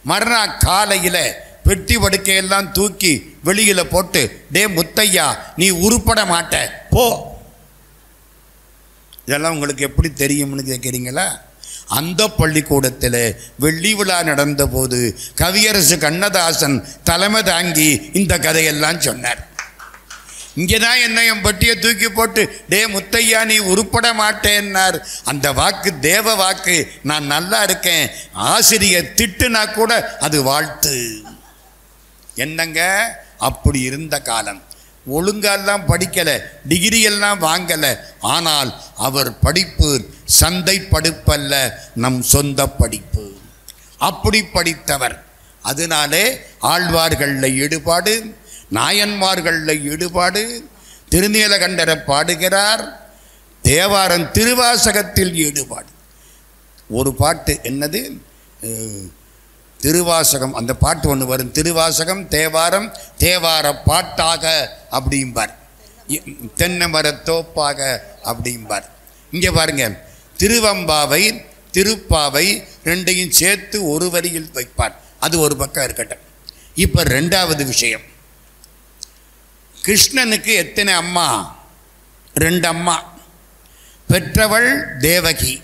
மறுநாள் காலையில் பெட்டி படுக்கையெல்லாம் தூக்கி வெளியில் போட்டு, டே முத்தையா நீ உருப்பட மாட்ட போ. இதெல்லாம் உங்களுக்கு எப்படி தெரியும்னு கேட்குறீங்களா? அந்த பள்ளிக்கூடத்தில் வெள்ளி விழா நடந்தபோது கவியரசு கண்ணதாசன் தலைமை தாங்கி இந்த கதையெல்லாம் சொன்னார். இங்கே தான் என்ன என் பட்டியை தூக்கி போட்டு டே முத்தையா நீ உருப்பட மாட்டேன்னார். அந்த வாக்கு தேவ வாக்கு. நான் நல்லா இருக்கேன். ஆசிரியர் திட்டுனா கூட அது வாழ்த்து. என்னங்க அப்படி இருந்த காலம். ஒழுங்கெல்லாம் படிக்கலை, டிகிரியெல்லாம் வாங்கலை. ஆனால் அவர் படிப்பு சந்தை படிப்பல்ல, நம் சொந்த படிப்பு. அப்படி படித்தவர். அதனாலே ஆழ்வார்களில் ஈடுபாடு, நாயன்மார்களில் ஈடுபாடு. திருநீலகண்டரை பாடுகிறார். தேவாரம் திருவாசகத்தில் ஈடுபாடு. ஒரு பாட்டு என்னது, திருவாசகம், அந்த பாட்டு ஒன்று வரும். திருவாசகம் தேவாரம் தேவார பாட்டாக அப்படிம்பார். தென்னை மரத்தோப்பாக அப்படிம்பார். இங்கே பாருங்க, திருவம்பாவை திருப்பாவை ரெண்டையும் சேர்த்து ஒரு வரியில் வைப்பார். அது ஒரு பக்கம் இருக்கட்டும். இப்போ 2வது விஷயம், கிருஷ்ணனுக்கு எத்தனை அம்மா? 2 அம்மா. பெற்றவள் தேவகி,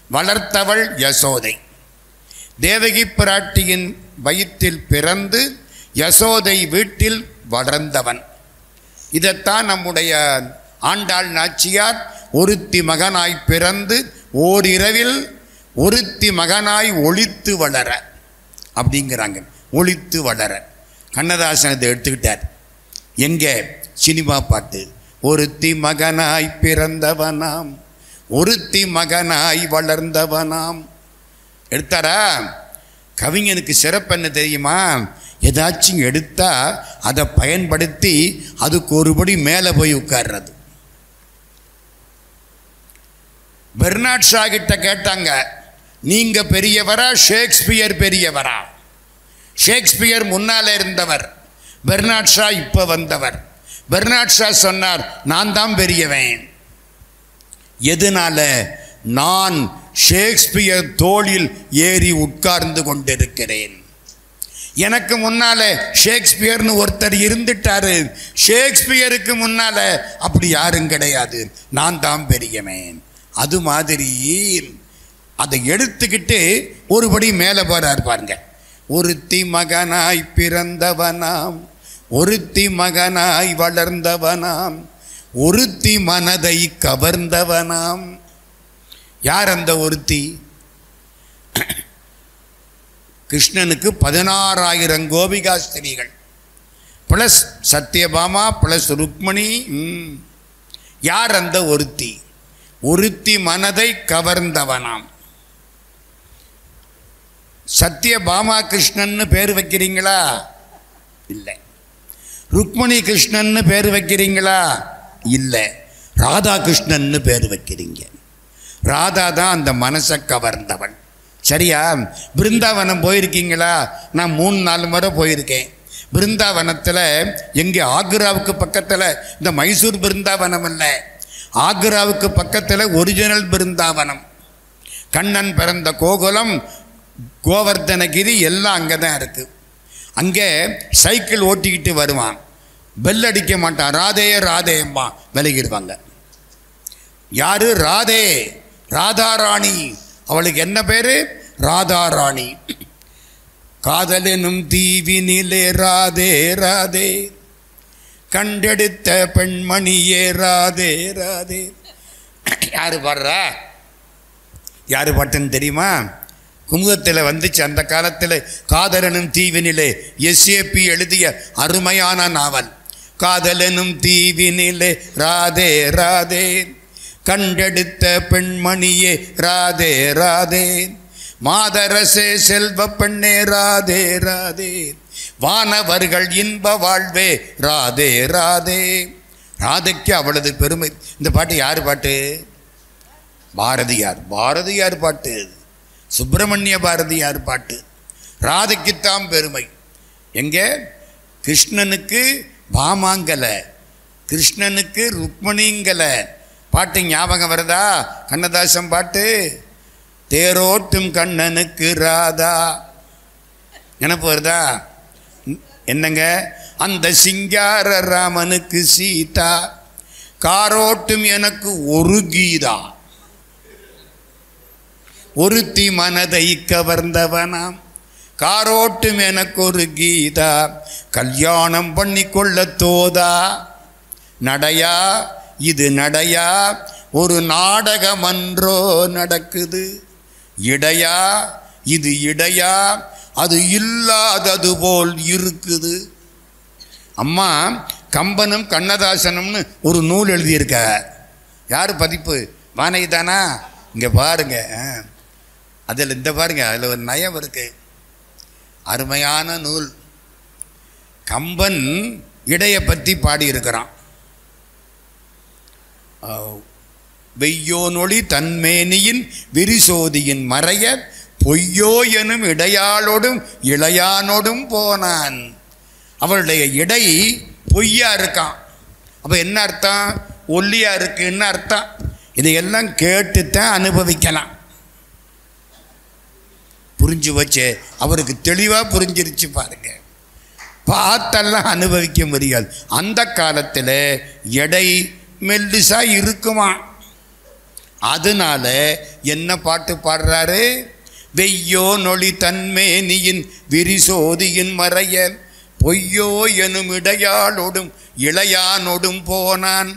வளர்த்தவள் யசோதை. தேவகி பிராட்டியின் வயிற்றில் பிறந்து யசோதை வீட்டில் வளர்ந்தவன். இதைத்தான் நம்முடைய ஆண்டாள் நாச்சியார் ஒருத்தி மகனாய் பிறந்து ஓரிரவில் ஒருத்தி மகனாய் ஒளித்து வளர அப்படிங்கிறாங்க. ஒளித்து வளர கண்ணதாசன் இதை எடுத்துக்கிட்டார். எங்கே? சினிமா பாட்டு. ஒருத்தி மகனாய் பிறந்தவனாம், ஒருத்தி மகனாய் வளர்ந்தவனாம் எடுத்தாரா? கவிஞனுக்கு சிறப்பு என்ன தெரியுமா? ஏதாச்சும் எடுத்தா அதை பயன்படுத்தி அதுக்கு ஒருபடி மேலே போய் உட்கார்றது. பெர்னாட் ஷா கிட்ட கேட்டாங்க, நீங்க பெரியவரா ஷேக்ஸ்பியர் பெரியவரா? ஷேக்ஸ்பியர் முன்னால இருந்தவர், பெர்னாட் ஷா இப்ப வந்தவர். பெர்னாட் ஷா சொன்னார், நான் தான் பெரியவன். எதனால? நான் ஷேக்ஸ்பியர் தோளில் ஏறி உட்கார்ந்து கொண்டிருக்கிறேன். எனக்கு முன்னால ஷேக்ஸ்பியர்னு ஒருத்தர் இருந்துட்டாரு. ஷேக்ஸ்பியருக்கு முன்னால அப்படி யாரும் கிடையாது. நான் தான் பெரியவன். அது மாதிரி அதை எடுத்துக்கிட்டு ஒருபடி மேலே போறார் பாருங்க. ஒருத்தி மகனாய் பிறந்தவனாம், ஒருத்தி மகனாய் வளர்ந்தவனாம், ஒருத்தி மனதை கவர்ந்தவனாம். யார் அந்த ஒருத்தி? கிருஷ்ணனுக்கு 16,000 கோபிகாஸ்திரிகள். Plus Satyabhama plus Rukmani. யார் அந்த ஒருத்தி? ஒருத்தி மனதை கவர்ந்தவனாம். சத்யபாமா கிருஷ்ணன்னு பேர் வைக்கிறீங்களா? இல்லை. ருக்மணி கிருஷ்ணன்னு பேர் வைக்கிறீங்களா? இல்லை. ராதா கிருஷ்ணன்னு பேர் வைக்கிறீங்க. ராதா தான் அந்த மனசை கவர்ந்தவன். சரியா? பிருந்தாவனம் போயிருக்கீங்களா? நான் 3-4 முறை போயிருக்கேன். பிருந்தாவனத்தில் எங்கே? ஆக்ராவுக்கு பக்கத்தில். இந்த மைசூர் பிருந்தாவனம் இல்லை, ஆக்ராவுக்கு பக்கத்தில் ஒரிஜினல் பிருந்தாவனம். கண்ணன் பிறந்த கோகுலம், கோவர்தனகிரி எல்லாம் அங்கே தான் இருக்குது. அங்கே சைக்கிள் ஓட்டிக்கிட்டு வருவான், பெல் அடிக்க மாட்டான், ராதே ராதேம்மா, விலகிடுவாங்க. யாரு? ராதே, ராதாராணி. அவளுக்கு என்ன பேரு? ராதாராணி. காதலெனும் தீவினிலே ராதே ராதே, கண்டெடுத்த பெண்மணியே ராதே ராதே. யாரு பாடுறா? யாரு பாட்டுன்னு தெரியுமா? குமுதத்தில் வந்துச்சு அந்த காலத்தில். காதலனும் தீவினிலே, எஸ்ஏபி எழுதிய அருமையான நாவல். காதலனும் தீவினிலே ராதே ராதே, கண்டெடுத்த பெண்மணியே ராதே ராதே, மாதரசே செல்வ பெண்ணே ராதே ராதே, வானவர்கள் இன்ப வாழ்வே ராதே ராதே. ராதைக்கு அவளது பெருமை. இந்த பாட்டு யார் பாட்டு? பாரதியார். பாரதியார் பாட்டு, சுப்பிரமணிய பாரதியார் பாட்டு. ராதைக்குத்தான் பெருமை. எங்கே? கிருஷ்ணனுக்கு பாமாங்கலை, கிருஷ்ணனுக்கு ருக்மணிங்கலை. பாட்டு ஞாபகம் வருதா? கண்ணதாசன் பாட்டு. தேரோட்டும் கண்ணனுக்கு ராதா, நினைப்பு வருதா? என்னங்க? அந்த சிங்கார ராமனுக்கு சீதா, காரோட்டும் எனக்கு ஒரு கீதா, ஒருத்தி மனதை கவர்ந்தவனாம், காரோட்டும் எனக்கு ஒரு கீதா, கல்யாணம் பண்ணி கொள்ள தோதா, நடையா இது நடையா, ஒரு நாடகம் அன்றோ நடக்குது, இடையா இது இடையா, அது இல்லாதது போல் இருக்குது. அம்மா கம்பனும் கண்ணதாசனும்னு ஒரு நூல் எழுதியிருக்க. யார் பதிப்பு? வானகி தானா? இங்கே பாருங்க, அதில் இந்த பாருங்க, அதில் ஒரு நயம் இருக்கு. அருமையான நூல். கம்பன் இடையை பற்றி பாடியிருக்கிறான். வெய்யோனொளி தன்மேனியின் விரிசோதியின் மறைய பொய்யோ எனும் இடையாளோடும் இளையானோடும் போனான். அவளுடைய இடை பொய்யா இருக்கான். அப்போ என்ன அர்த்தம்? ஒல்லியா இருக்குன்னு அர்த்தம். இதையெல்லாம் கேட்டுத்தான் அனுபவிக்கலாம். புரிஞ்சு வச்சு அவருக்கு தெளிவாக புரிஞ்சிருச்சு பாருங்க. பார்த்தெல்லாம் அனுபவிக்க முடியாது. அந்த காலத்தில் எடை மெல்லிசா இருக்குமா. அதனால என்ன பாட்டு பாடுறாரு? வெய்யோ நொழி தன்மேனியின் விரிசோதியின் மறைய பொய்யோ எனும் இடையாளோடும் இளையானோடும் போனான்.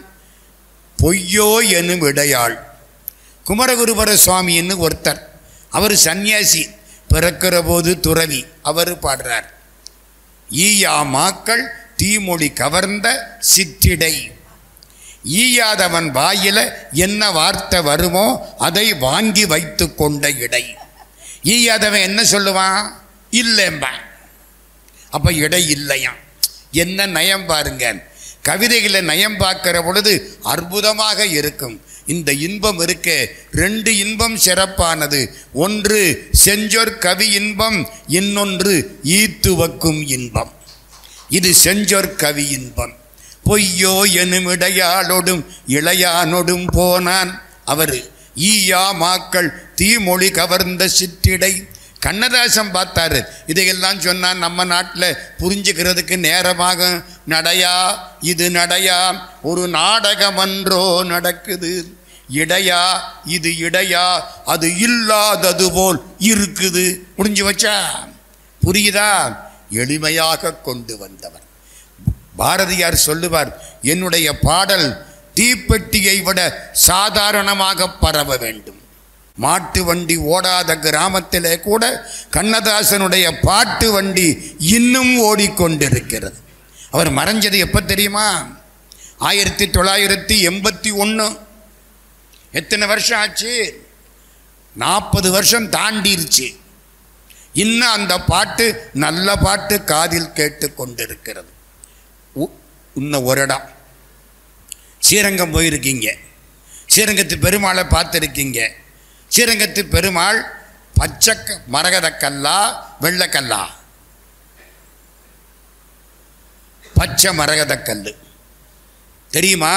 பொய்யோ எனும் இடையாள். குமரகுருபர சுவாமின்னு ஒருத்தர், அவர் சன்னியாசி, பிறக்கிற போது துறவி. அவர் பாடுறார். ஈயா மாக்கள் தீமொழி கவர்ந்த சிற்றிடை, ஈயாதவன் வாயில என்ன வார்த்தை வருமோ அதை வாங்கி வைத்து கொண்ட இடை. ஈயாதவன் என்ன சொல்லுவான்? இல்லைம்பான். அப்ப இடை இல்லையாம். என்ன நயம் பாருங்க. கவிதைகளை நயம் பார்க்கிற பொழுது அற்புதமாக இருக்கும். இந்த இன்பம் இருக்க, 2 இன்பம் சிறப்பானது. ஒன்று செஞ்சொற் கவி இன்பம், இன்னொன்று ஈத்துவக்கும் இன்பம். இது செஞ்சொற் கவி இன்பம். பொய்யோ எனும் இடையாளோடும் இளையானோடும் போனான். அவர் ஈயா மாக்கள் தீமொழி கவர்ந்த சிற்றிடை. கண்ணதாசன் பார்த்தாரு. இதையெல்லாம் சொன்னால் நம்ம நாட்டில் புரிஞ்சுக்கிறதுக்கு நேரமாக, நடையா இது நடையா, ஒரு நாடகம் அன்றோ நடக்குது, இடையா இது இடையா, அது இல்லாதது போல் இருக்குது. முடிஞ்சு வச்சா புரியுதா? எளிமையாக கொண்டு வந்தவர். பாரதியார் சொல்லுவார், என்னுடைய பாடல் தீப்பெட்டியை விட சாதாரணமாக பரவ வேண்டும். மாட்டு வண்டி ஓடாத கிராமத்திலே கூட கண்ணதாசனுடைய பாட்டு வண்டி இன்னும் ஓடிக்கொண்டிருக்கிறது. அவர் மறைஞ்சது எப்போ தெரியுமா? 1981. எத்தனை வருஷம் ஆச்சு? 40 வருஷம் தாண்டிருச்சு. இன்னும் அந்த பாட்டு நல்ல பாட்டு காதில் கேட்டு கொண்டிருக்கிறது. இன்னும் ஒரு இடம், ஸ்ரீரங்கம் போயிருக்கீங்க, ஸ்ரீரங்கத்து பெருமாளை பார்த்துருக்கீங்க. ஸ்ரீரங்கத்து பெருமாள் பச்சை மரகதக்கல்லா வெள்ளைக்கல்லா? பச்சை மரகதக்கல் தெரியுமா?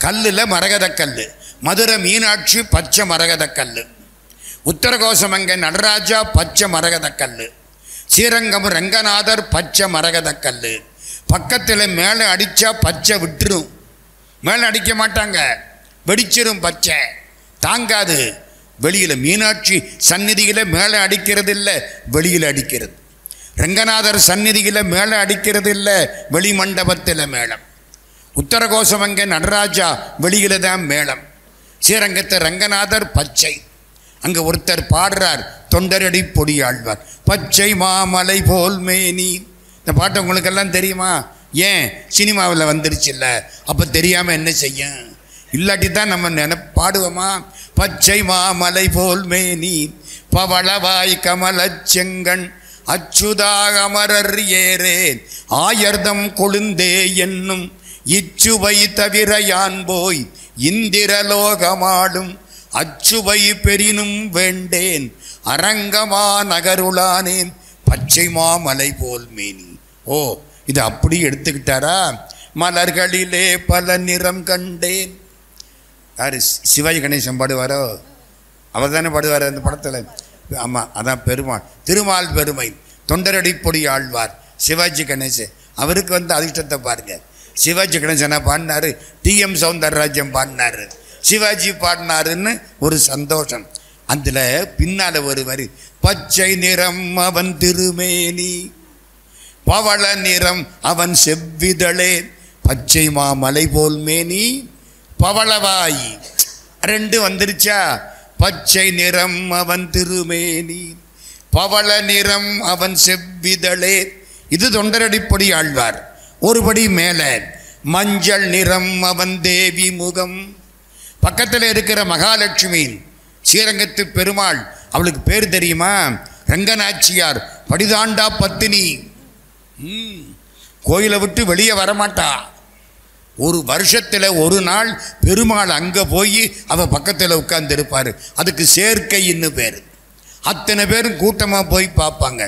கல்லில் மரகதக்கல். மதுரை மீனாட்சி பச்சை மரகதக்கல். உத்தரகோசமங்க நடராஜா பச்சை மரகதக்கல். ஸ்ரீரங்கம் ரங்கநாதர் பச்சை மரகதக்கல். பக்கத்தில் மேலே அடித்தா பச்சை விட்டுரும், மேலே அடிக்க மாட்டாங்க, வெடிச்சிரும், பச்சை தாங்காது. வெளியில் மீனாட்சி சந்நிதியில் மேலே அடிக்கிறது இல்லை, வெளியில் அடிக்கிறது. ரங்கநாதர் சந்நிதியில் மேலே அடிக்கிறது இல்லை, வெளி மண்டபத்தில் மேளம். உத்தரகோசமங்க நடராஜா வெளியில் தான் மேளம். ஸ்ரீரங்கத்தை ரங்கநாதர் பச்சை. அங்கே ஒருத்தர் பாடுறார், தொண்டரடி பொடியாழ்வார், பச்சை மாமலை போல் மேனி. இந்த பாட்டு உங்களுக்கெல்லாம் தெரியுமா? ஏன்? சினிமாவில் வந்துருச்சு இல்லை, அப்போ தெரியாமல் என்ன செய்ய? இல்லாட்டி தான் நம்ம பாடுவோமா? பச்சை மாமலை போல் மேனி பவளவாய் கமல செங்கண் அச்சுதாக அமரர் ஏரே ஆயர்தம் கொழுந்தே என்னும் இச்சுவை தவிர யான் போய் இந்திரலோகமாடும் அச்சுவை பெரினும் வேண்டேன் அரங்கமா நகருளானேன் பச்சை மாமலை போல் மேனி. ஓ, இது அப்படி எடுத்துக்கிட்டாரா? மலர்களிலே பல நிறம் கண்டேன். யார்? சிவாஜி கணேசன் பாடுவாரோ? அவர் தானே பாடுவார் அந்த படத்தில். ஆமாம், அதான் பெருமாள். திருமால் பெருமை, தொண்டரடி பொடி ஆழ்வார், சிவாஜி கணேசன். அவருக்கு அதிர்ஷ்டத்தை பாருங்க. சிவாஜி கணேசனை பாடினாரு, டிஎம் சௌந்தரராஜன் பாடினாரு, சிவாஜி பாடினாருன்னு ஒரு சந்தோஷம். அதில் பின்னால் ஒரு வரி, பச்சை நிறம் அவன் திருமேனி பவள நிறம் அவன் செவ்விதழே பச்சை மாமலை போல் மேனி பவளவாய். ரெண்டு வந்துருச்சா? பச்சை நிறம் அவன் திருமேனி பவள நிறம் அவன் செவ்விதழே. இது தொண்டரடிப்பொடி ஆழ்வார். ஒருபடி மேலே, மஞ்சள் நிறம் அவன் தேவி முகம். பக்கத்தில் இருக்கிற மகாலட்சுமி ஸ்ரீரங்கத்து பெருமாள், அவளுக்கு பேர் தெரியுமா? ரங்கநாச்சியார், படிதாண்டா பத்தினி. கோயிலை விட்டு வெளியே வரமாட்டா. ஒரு வருஷத்தில் ஒரு நாள் பெருமாள் அங்கே போய் அவள் பக்கத்தில் உட்கார்ந்து இருப்பார். அதுக்கு சேர்க்கைன்னு பேர். அத்தனை பேரும் கூட்டமாக போய் பார்ப்பாங்க.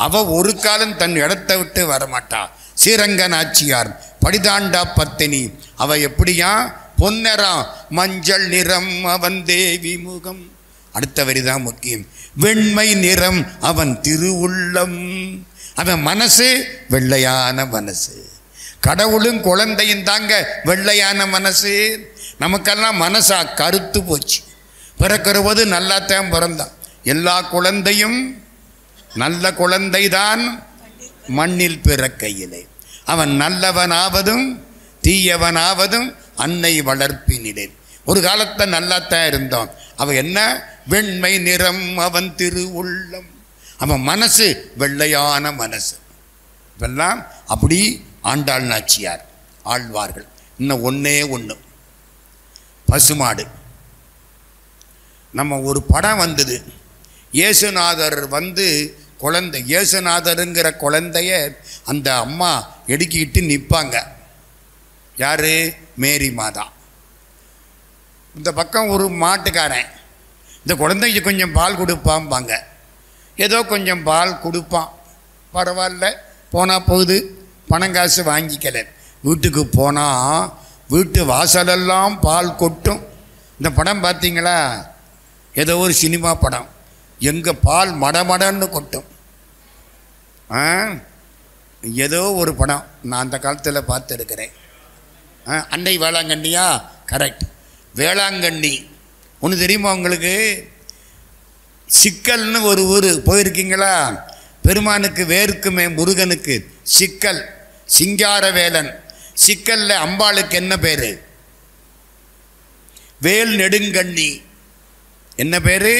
அவள் ஒரு காலம் தன் இடத்தை விட்டு வரமாட்டா. ஸ்ரீரங்க நாச்சியார், படிதாண்டா பத்தினி. அவள் எப்படியா? பொன்னரம் மஞ்சள் நிறம் அவன் தேவி முகம். அடுத்த வரிதான் முக்கியம். வெண்மை நிறம் அவன் திருவுள்ளம். அவன் மனசு வெள்ளையான மனசு. கடவுளும் குழந்தையும் தாங்க வெள்ளையான மனசு. நமக்கெல்லாம் மனசா கருத்து போச்சு. பிறக்கிற போது நல்லாத்தான் பிறந்தான். எல்லா குழந்தையும் நல்ல குழந்தைதான் மண்ணில் பிறக்கையிலே. அவன் நல்லவனாவதும் தீயவனாவதும் அன்னை வளர்ப்பினிலே. ஒரு காலத்தை நல்லாத்தான் இருந்தோம். அவன் என்ன? வெண்மை நிறம் அவன் திருவுள்ளம். அவன் மனசு வெள்ளையான மனசு. இதெல்லாம் அப்படி ஆண்டாள் நாச்சியார் ஆழ்வார்கள். இன்னும் ஒன்றே ஒன்று, பசுமாடு. நம்ம ஒரு படம் வந்தது, இயேசுநாதர் குழந்தை, இயேசுநாதருங்கிற குழந்தைய அந்த அம்மா எடுக்கிட்டு நிற்பாங்க. யார்? மேரி மாதா. இந்த பக்கம் ஒரு மாட்டுக்காரன், இந்த குழந்தைக்கு கொஞ்சம் பால் கொடுப்பாம்பாங்க. ஏதோ கொஞ்சம் பால் கொடுப்பான், பரவாயில்ல, போனால் போகுது, பணங்காசு வாங்கிக்கல. வீட்டுக்கு போனால் வீட்டு வாசலெல்லாம் பால் கொட்டும். இந்த படம் பார்த்தீங்களா? ஏதோ ஒரு சினிமா படம். எங்கே பால் மடமடன்னு கொட்டும். ஏதோ ஒரு படம் நான் அந்த காலத்தில் பார்த்துருக்கிறேன். அன்னை வேளாங்கண்ணியா? கரெக்ட், வேளாங்கண்ணி. ஒன்று தெரியுமா உங்களுக்கு? சிக்கல்னு ஒரு ஊர் போயிருக்கீங்களா? பெருமானுக்கு வேர்க்குமே முருகனுக்கு சிக்கல், சிங்காரவேலன். சிக்கல்ல அம்பாளுக்கு என்ன பேரு? வேல் நெடுங்கண்ணி. என்ன பேரு?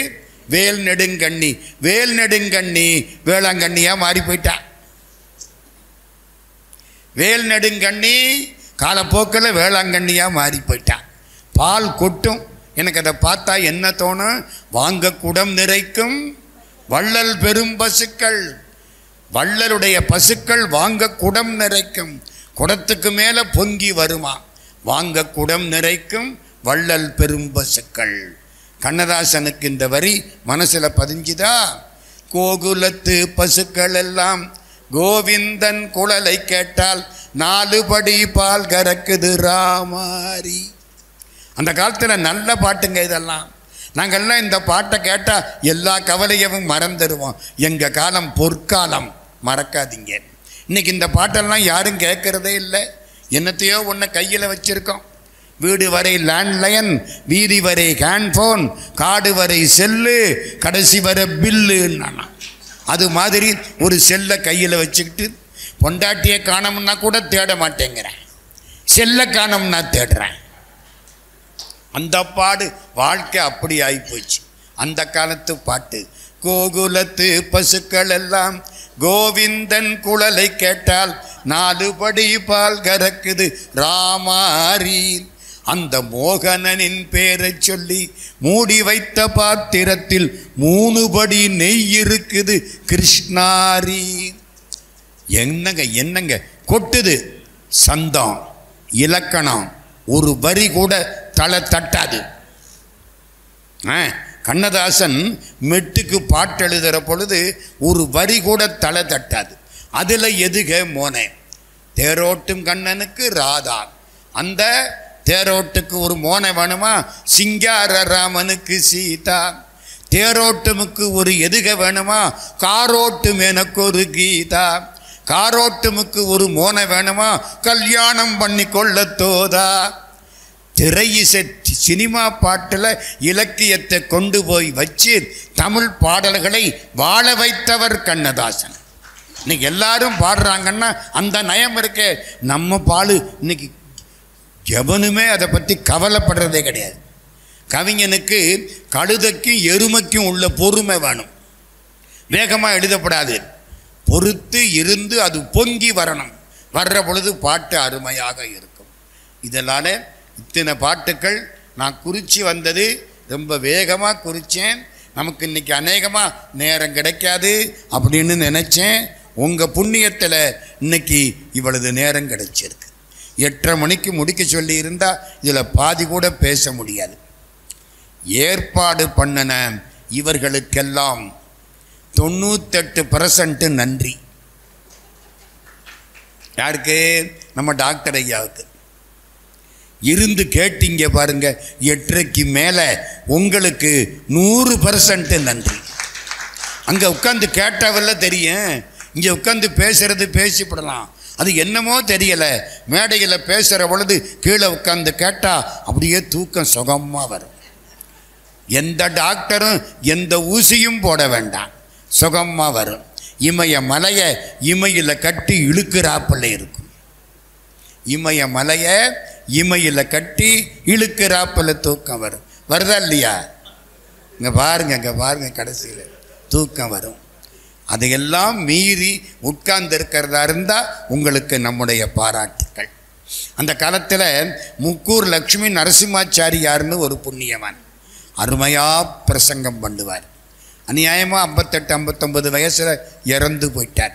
வேல் நெடுங்கண்ணி. வேல் நெடுங்கண்ணி வேளாங்கண்ணியா மாறி போயிட்டா. வேல் நெடுங்கண்ணி காலப்போக்கில் வேளாங்கண்ணியாக மாறி போயிட்டான். பால் கொட்டும். எனக்கு அதை பார்த்தா என்ன தோணும்? வாங்க குடம் நிறைக்கும் வள்ளல் பெரும் பசுக்கள். வள்ளலுடைய பசுக்கள் வாங்க குடம் நிறைக்கும். குடத்துக்கு மேலே பொங்கி வருமா. வாங்க குடம் நிறைக்கும் வள்ளல் பெரும் பசுக்கள். கண்ணதாசனுக்கு இந்த வரி மனசில் பதிஞ்சுதா? கோகுலத்து பசுக்கள் எல்லாம் கோவிந்தன் குழலை கேட்டால் 4 படி பால் கறக்குது ராமாரி. அந்த காலத்தில் நல்ல பாட்டுங்க இதெல்லாம். நாங்கள்லாம் இந்த பாட்டை கேட்டால் எல்லா கவலையவும் மறந்துடுவோம். எங்கள் காலம் பொற்காலம், மறக்காதீங்க. இன்றைக்கி இந்த பாட்டெல்லாம் யாரும் கேட்குறதே இல்லை. என்னத்தையோ ஒன்று கையில் வச்சுருக்கோம். வீடு வரை லேண்ட்லைன், வீதி வரை ஹேண்ட்ஃபோன், காடு வரை செல்லு, கடைசி வரை பில்லுன்னா அது மாதிரி ஒரு செல்லை கையில் வச்சுக்கிட்டு பொண்டாட்டியை காணோம்னா கூட தேட மாட்டேங்கிறேன், செல்லை காணோம்னா தேடுறேன். அந்த பாடு வாழ்க்கை அப்படி ஆகிப்போச்சு. அந்த காலத்து பாட்டு. கோகுலத்து பசுக்கள் எல்லாம் கோவிந்தன் குழலை கேட்டால் 4 படி பால் கறக்குது ராமாரி. அந்த மோகனனின் பேரை சொல்லி மூடி வைத்த பாத்திரத்தில் 3 படி நெய் இருக்குது கிருஷ்ணாரி. என்னங்க கொட்டுது சந்தம், இலக்கணம், ஒரு வரி கூட தலை தட்டாது. கண்ணதாசன் மெட்டுக்கு பாட்டு எழுதுகிற பொழுது ஒரு வரி கூட தலை தட்டாது. அதில் எதுக மோனே? தேரோட்டும் கண்ணனுக்கு ராதா. அந்த தேரோட்டுக்கு ஒரு மோனை வேணுமா? சிங்கார ராமனுக்கு சீதா. தேரோட்டமுக்கு ஒரு எதுக வேணுமா? காரோட்டும் எனக்கு ஒரு கீதா. காரோட்டமுக்கு ஒரு மோனை வேணுமா? கல்யாணம் பண்ணி கொள்ள தோதா. திரை இசை சினிமா பாட்டில் இலக்கியத்தை கொண்டு போய் வச்சு தமிழ் பாடல்களை வாழ வைத்தவர் கண்ணதாசன். இன்னைக்கு எல்லாரும் பாடுறாங்கன்னா அந்த நயம் இருக்கே. நம்ம பாடு இன்னைக்கு எவனுமே அதை பற்றி கவலைப்படுறதே கிடையாது. கவிஞனுக்கு கழுதைக்கும் எருமைக்கும் உள்ள பொறுமை வேணும். வேகமாக எழுதப்படாது. பொறுத்து இருந்து அது பொங்கி வரணும். வர்ற பொழுது பாட்டு அருமையாக இருக்கும். இதனால் இத்தனை பாட்டுக்கள் நான் குறித்து வந்தது ரொம்ப வேகமாக குறித்தேன். நமக்கு இன்றைக்கி அநேகமாக நேரம் கிடைக்காது அப்படின்னு நினச்சேன். உங்கள் புண்ணியத்தில் இன்னைக்கு இவ்வளவு நேரம் கிடைச்சிருக்கு. 8:30 மணிக்கு முடிக்க சொல்லி இருந்தால் இதில் பாதி கூட பேச முடியாது. ஏற்பாடு பண்ணின இவர்களுக்கெல்லாம் 98% நன்றி. யாருக்கு? நம்ம டாக்டர் ஐயாவுக்கு. இருந்து கேட்டீங்க பாருங்க, 8:30க்கு மேலே உங்களுக்கு 100% நன்றி. அங்கே உட்காந்து கேட்டாவல்ல தெரியும். இங்கே உட்காந்து பேசுறது பேசிவிடலாம், அது என்னமோ தெரியலை. மேடையில் பேசுகிற பொழுது கீழே உட்காந்து கேட்டால் அப்படியே தூக்கம் சுகமாக வரும். எந்த டாக்டரும் எந்த ஊசியும் போட வேண்டாம், சுகமாக வரும். இமய மலையை இமையில் கட்டி இழுக்கிறாப்பில் இருக்கும். இமய மலையை இமையில் கட்டி இழுக்கிறாப்பில் தூக்கம் வரும். வருதா இல்லையா? இங்கே பாருங்க கடைசியில் தூக்கம் வரும். அதையெல்லாம் மீறி உட்கார்ந்து இருக்கிறதா இருந்தால் உங்களுக்கு நம்முடைய பாராட்டுக்கள். அந்த காலத்தில் முக்கூர் லக்ஷ்மி நரசிம்மாச்சாரியார்னு ஒரு புண்ணியவான் அருமையாக பிரசங்கம் பண்ணுவார். அநியாயமாக 58-59 வயசில் இறந்து போயிட்டார்.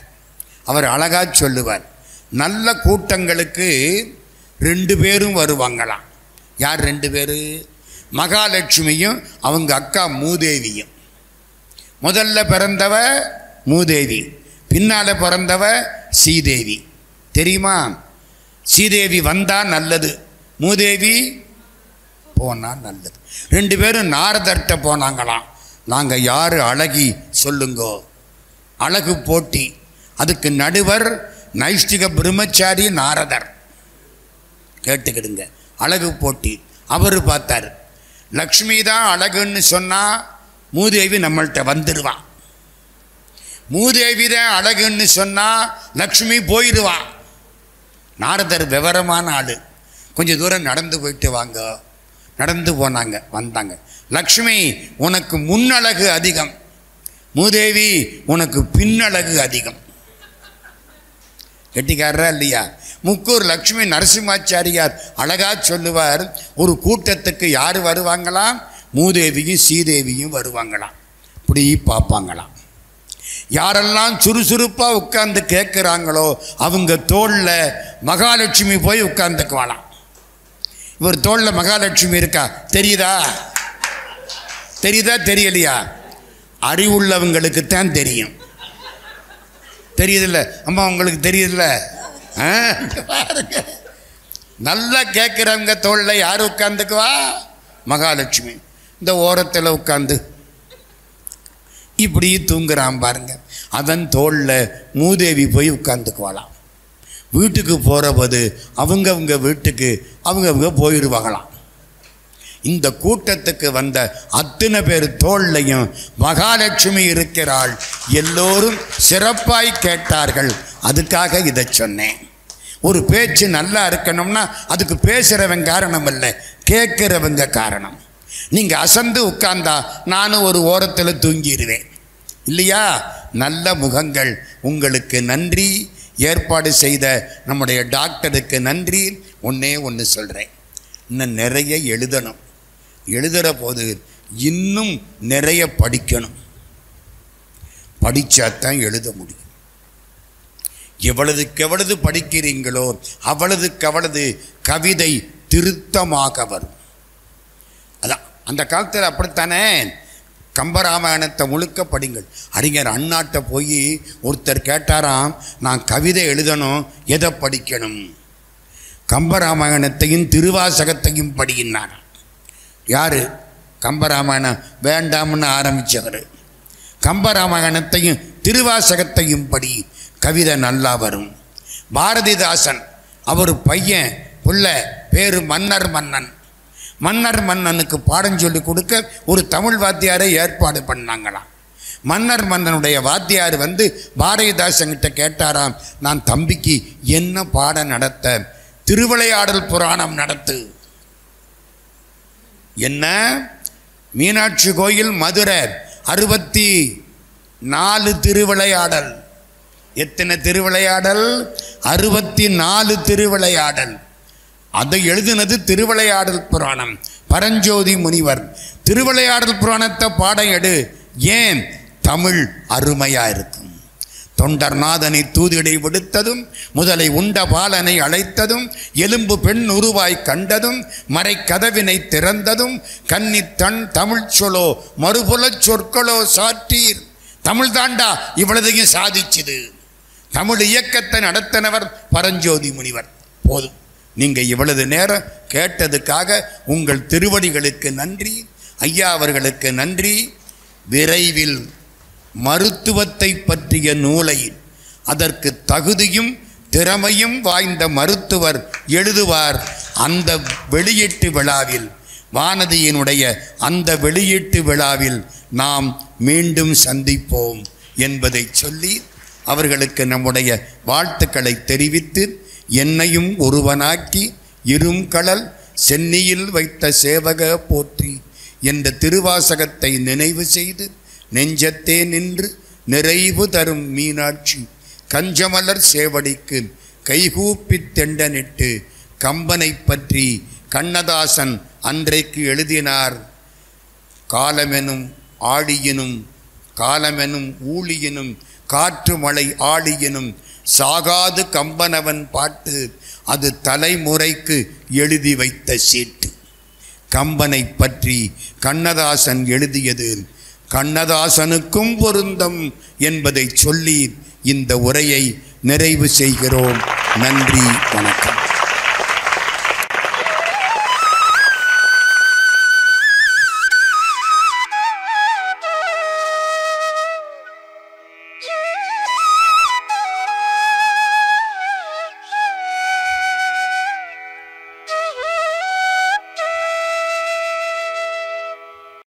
அவர் அழகாக சொல்லுவார், நல்ல கூட்டங்களுக்கு 2 பேரும் வருவாங்களாம். யார் 2 பேர்? மகாலட்சுமியும் அவங்க அக்கா மூதேவியும். முதல்ல பிறந்தவ மூதேவி, பின்னால் பிறந்தவ ஸ்ரீதேவி. தெரியுமா? ஸ்ரீதேவி வந்தால் நல்லது, மூதேவி போனால் நல்லது. 2 பேரும் நாரதர்கிட்ட போனாங்களாம். நாங்கள் யார் அழகி சொல்லுங்கோ. அழகு போட்டி. அதுக்கு நடுவர் நைஷ்டிக பிரம்மச்சாரி நாரதர். கேட்டுக்கிடுங்க, அழகு போட்டி. அவர் பார்த்தார், லக்ஷ்மி தான் அழகுன்னு சொன்னால் மூதேவி நம்மள்கிட்ட வந்துடுவான். மூதேவி தான் அழகுன்னு சொன்னால் லக்ஷ்மி போயிடுவான். நாரதர் விவரமான ஆள். கொஞ்சம் தூரம் நடந்து போயிட்டு வாங்க. நடந்து போனாங்க, வந்தாங்க. லக்ஷ்மி உனக்கு முன்னழகு அதிகம், மூதேவி உனக்கு பின்னழகு அதிகம். கெட்டிக்காரரா இல்லையா? முக்கூர் லட்சுமி நரசிம்மாச்சாரியார் அழகா சொல்லுவார், ஒரு கூட்டத்துக்கு யார் வருவாங்களாம்? மூதேவியும் சீதேவியும் வருவாங்களாம். இப்படி பார்ப்பாங்களாம். யாரெல்லாம் சுறுசுறுப்பாக உட்கார்ந்து கேட்குறாங்களோ அவங்க தோளில் மகாலட்சுமி போய் உட்கார்ந்துக்குவாளாம். இவர் தோளில் மகாலட்சுமி இருக்கா? தெரியுதா? தெரியலையா? அறிவுள்ளவங்களுக்கு தான் தெரியும். தெரியுதில்ல அம்மா? உங்களுக்கு தெரியுதில்ல? பாருங்க, நல்லா கேட்குறவங்க தோளில் யார் உட்காந்துக்குவா? மகாலட்சுமி. இந்த ஓரத்தில் உட்காந்து இப்படி தூங்குறான் பாருங்க, அதன் தோளில் மூதேவி போய் உட்காந்துக்குவாளாம். வீட்டுக்கு போகிறபோது அவங்கவுங்க வீட்டுக்கு அவங்கவுங்க போயிடுவாங்களாம். இந்த கூட்டத்துக்கு வந்த அத்தனை பேர் தோள்லையும் மகாலட்சுமி இருக்கிறாள். எல்லோரும் சிறப்பாய் கேட்டார்கள். அதுக்காக இதை சொன்னேன். ஒரு பேச்சு நல்லா இருக்கணும்னா அதுக்கு பேசுகிறவங்க காரணம் இல்லை, கேட்குறவங்க காரணம். நீங்கள் அசந்து உட்கார்ந்தா நானும் ஒரு ஓரத்தில் தூங்கிடுவேன் இல்லையா? நல்ல முகங்கள், உங்களுக்கு நன்றி. ஏற்பாடு செய்த நம்முடைய டாக்டருக்கு நன்றி. ஒன்று சொல்கிறேன், இன்னும் நிறைய எழுதணும். எழுதுகிற போது இன்னும் நிறைய படிக்கணும். படித்தாத்தான் எழுத முடியும். எவ்வளவுக்கு படிக்கிறீங்களோ அவ்வளவுக்கு கவிதை திருத்தமாக வரும். அதான் அந்த காலத்தில் அப்படித்தானே. கம்பராமாயணத்தை முழுக்க படிங்கள். அறிஞர் அண்ணாட்ட போய் ஒருத்தர் கேட்டாராம், நான் கவிதை எழுதணும், எதை படிக்கணும்? கம்பராமாயணத்தையும் திருவாசகத்தையும் படிக்கினார். யார்? கம்பராமாயணம் வேண்டாம்னு ஆரம்பித்தவர். கம்பராமாயணத்தையும் திருவாசகத்தையும் படி, கவிதை நல்லா வரும். பாரதிதாசன், அவர் பையன் புள்ள பேரு மன்னர் மன்னனுக்கு பாடம் சொல்லி கொடுக்க ஒரு தமிழ் வாத்தியாரை ஏற்பாடு பண்ணாங்களாம். மன்னனுடைய வாத்தியார் வந்து பாரதிதாசன்கிட்ட கேட்டாராம், நான் தம்பிக்கு என்ன பாடம் நடத்த? திருவிளையாடல் புராணம் நடத்து. என்ன? மீனாட்சி கோயில் மதுரை 64 திருவிளையாடல். எத்தனை திருவிளையாடல்? 64 திருவிளையாடல். அதை எழுதினது திருவிளையாடல் புராணம். பரஞ்சோதி முனிவர். திருவிளையாடல் புராணத்தை பாடம் எடு. ஏன்? தமிழ் அருமையா இருக்கும். தொண்டர்நாதனை தூதிடை விடுத்ததும், முதலை உண்ட பாலனை அழைத்ததும், எலும்பு பெண் உருவாய் கண்டதும், மறை கதவினை திறந்ததும், கன்னி தமிழ் சொல்லோ மறுபுலச் சொற்களோ சாற்றீர். தமிழ் தாண்டா இவ்வளதையும் சாதிச்சுது. தமிழ் இயக்கத்தை நடத்தினவர் பரஞ்சோதி முனிவர். போதும், நீங்கள் இவ்வளவு நேரம் கேட்டதுக்காக உங்கள் திருவடிகளுக்கு நன்றி. ஐயா அவர்களுக்கு நன்றி. விரைவில் மருத்துவத்தை பற்றிய நூலை அதற்கு தகுதியும் திறமையும் வாய்ந்த மருத்துவர் எழுதுவார். அந்த வெளியீட்டு விழாவில், வானதியினுடைய அந்த வெளியீட்டு விழாவில் நாம் மீண்டும் சந்திப்போம் என்பதை சொல்லி அவர்களுக்கு நம்முடைய வாழ்த்துக்களை தெரிவித்து, என்னையும் ஒருவனாக்கி இருங்கடல் சென்னியில் வைத்த சேவக போற்றி என்ற திருவாசகத்தை நினைவு செய்து, நெஞ்சத்தே நின்று நிறைவு தரும் மீனாட்சி கஞ்சமலர் சேவடிக்கு கைகூப்பித் தெண்டனிட்டு, கம்பனை பற்றி கண்ணதாசன் அன்றைக்கு எழுதினார். காலமெனும் ஆழியினும் காலமெனும் ஊழியினும் காற்று மழை ஆழியினும் சாகாது கம்பனவன் பாட்டு, அது தலைமுறைக்கு எழுதி வைத்த சீட்டு. கம்பனை பற்றி கண்ணதாசன் எழுதியது கண்ணதாசனுக்கும் பொருந்தம் என்பதை சொல்லி இந்த உரையை நிறைவு செய்கிறோம். நன்றி, வணக்கம்.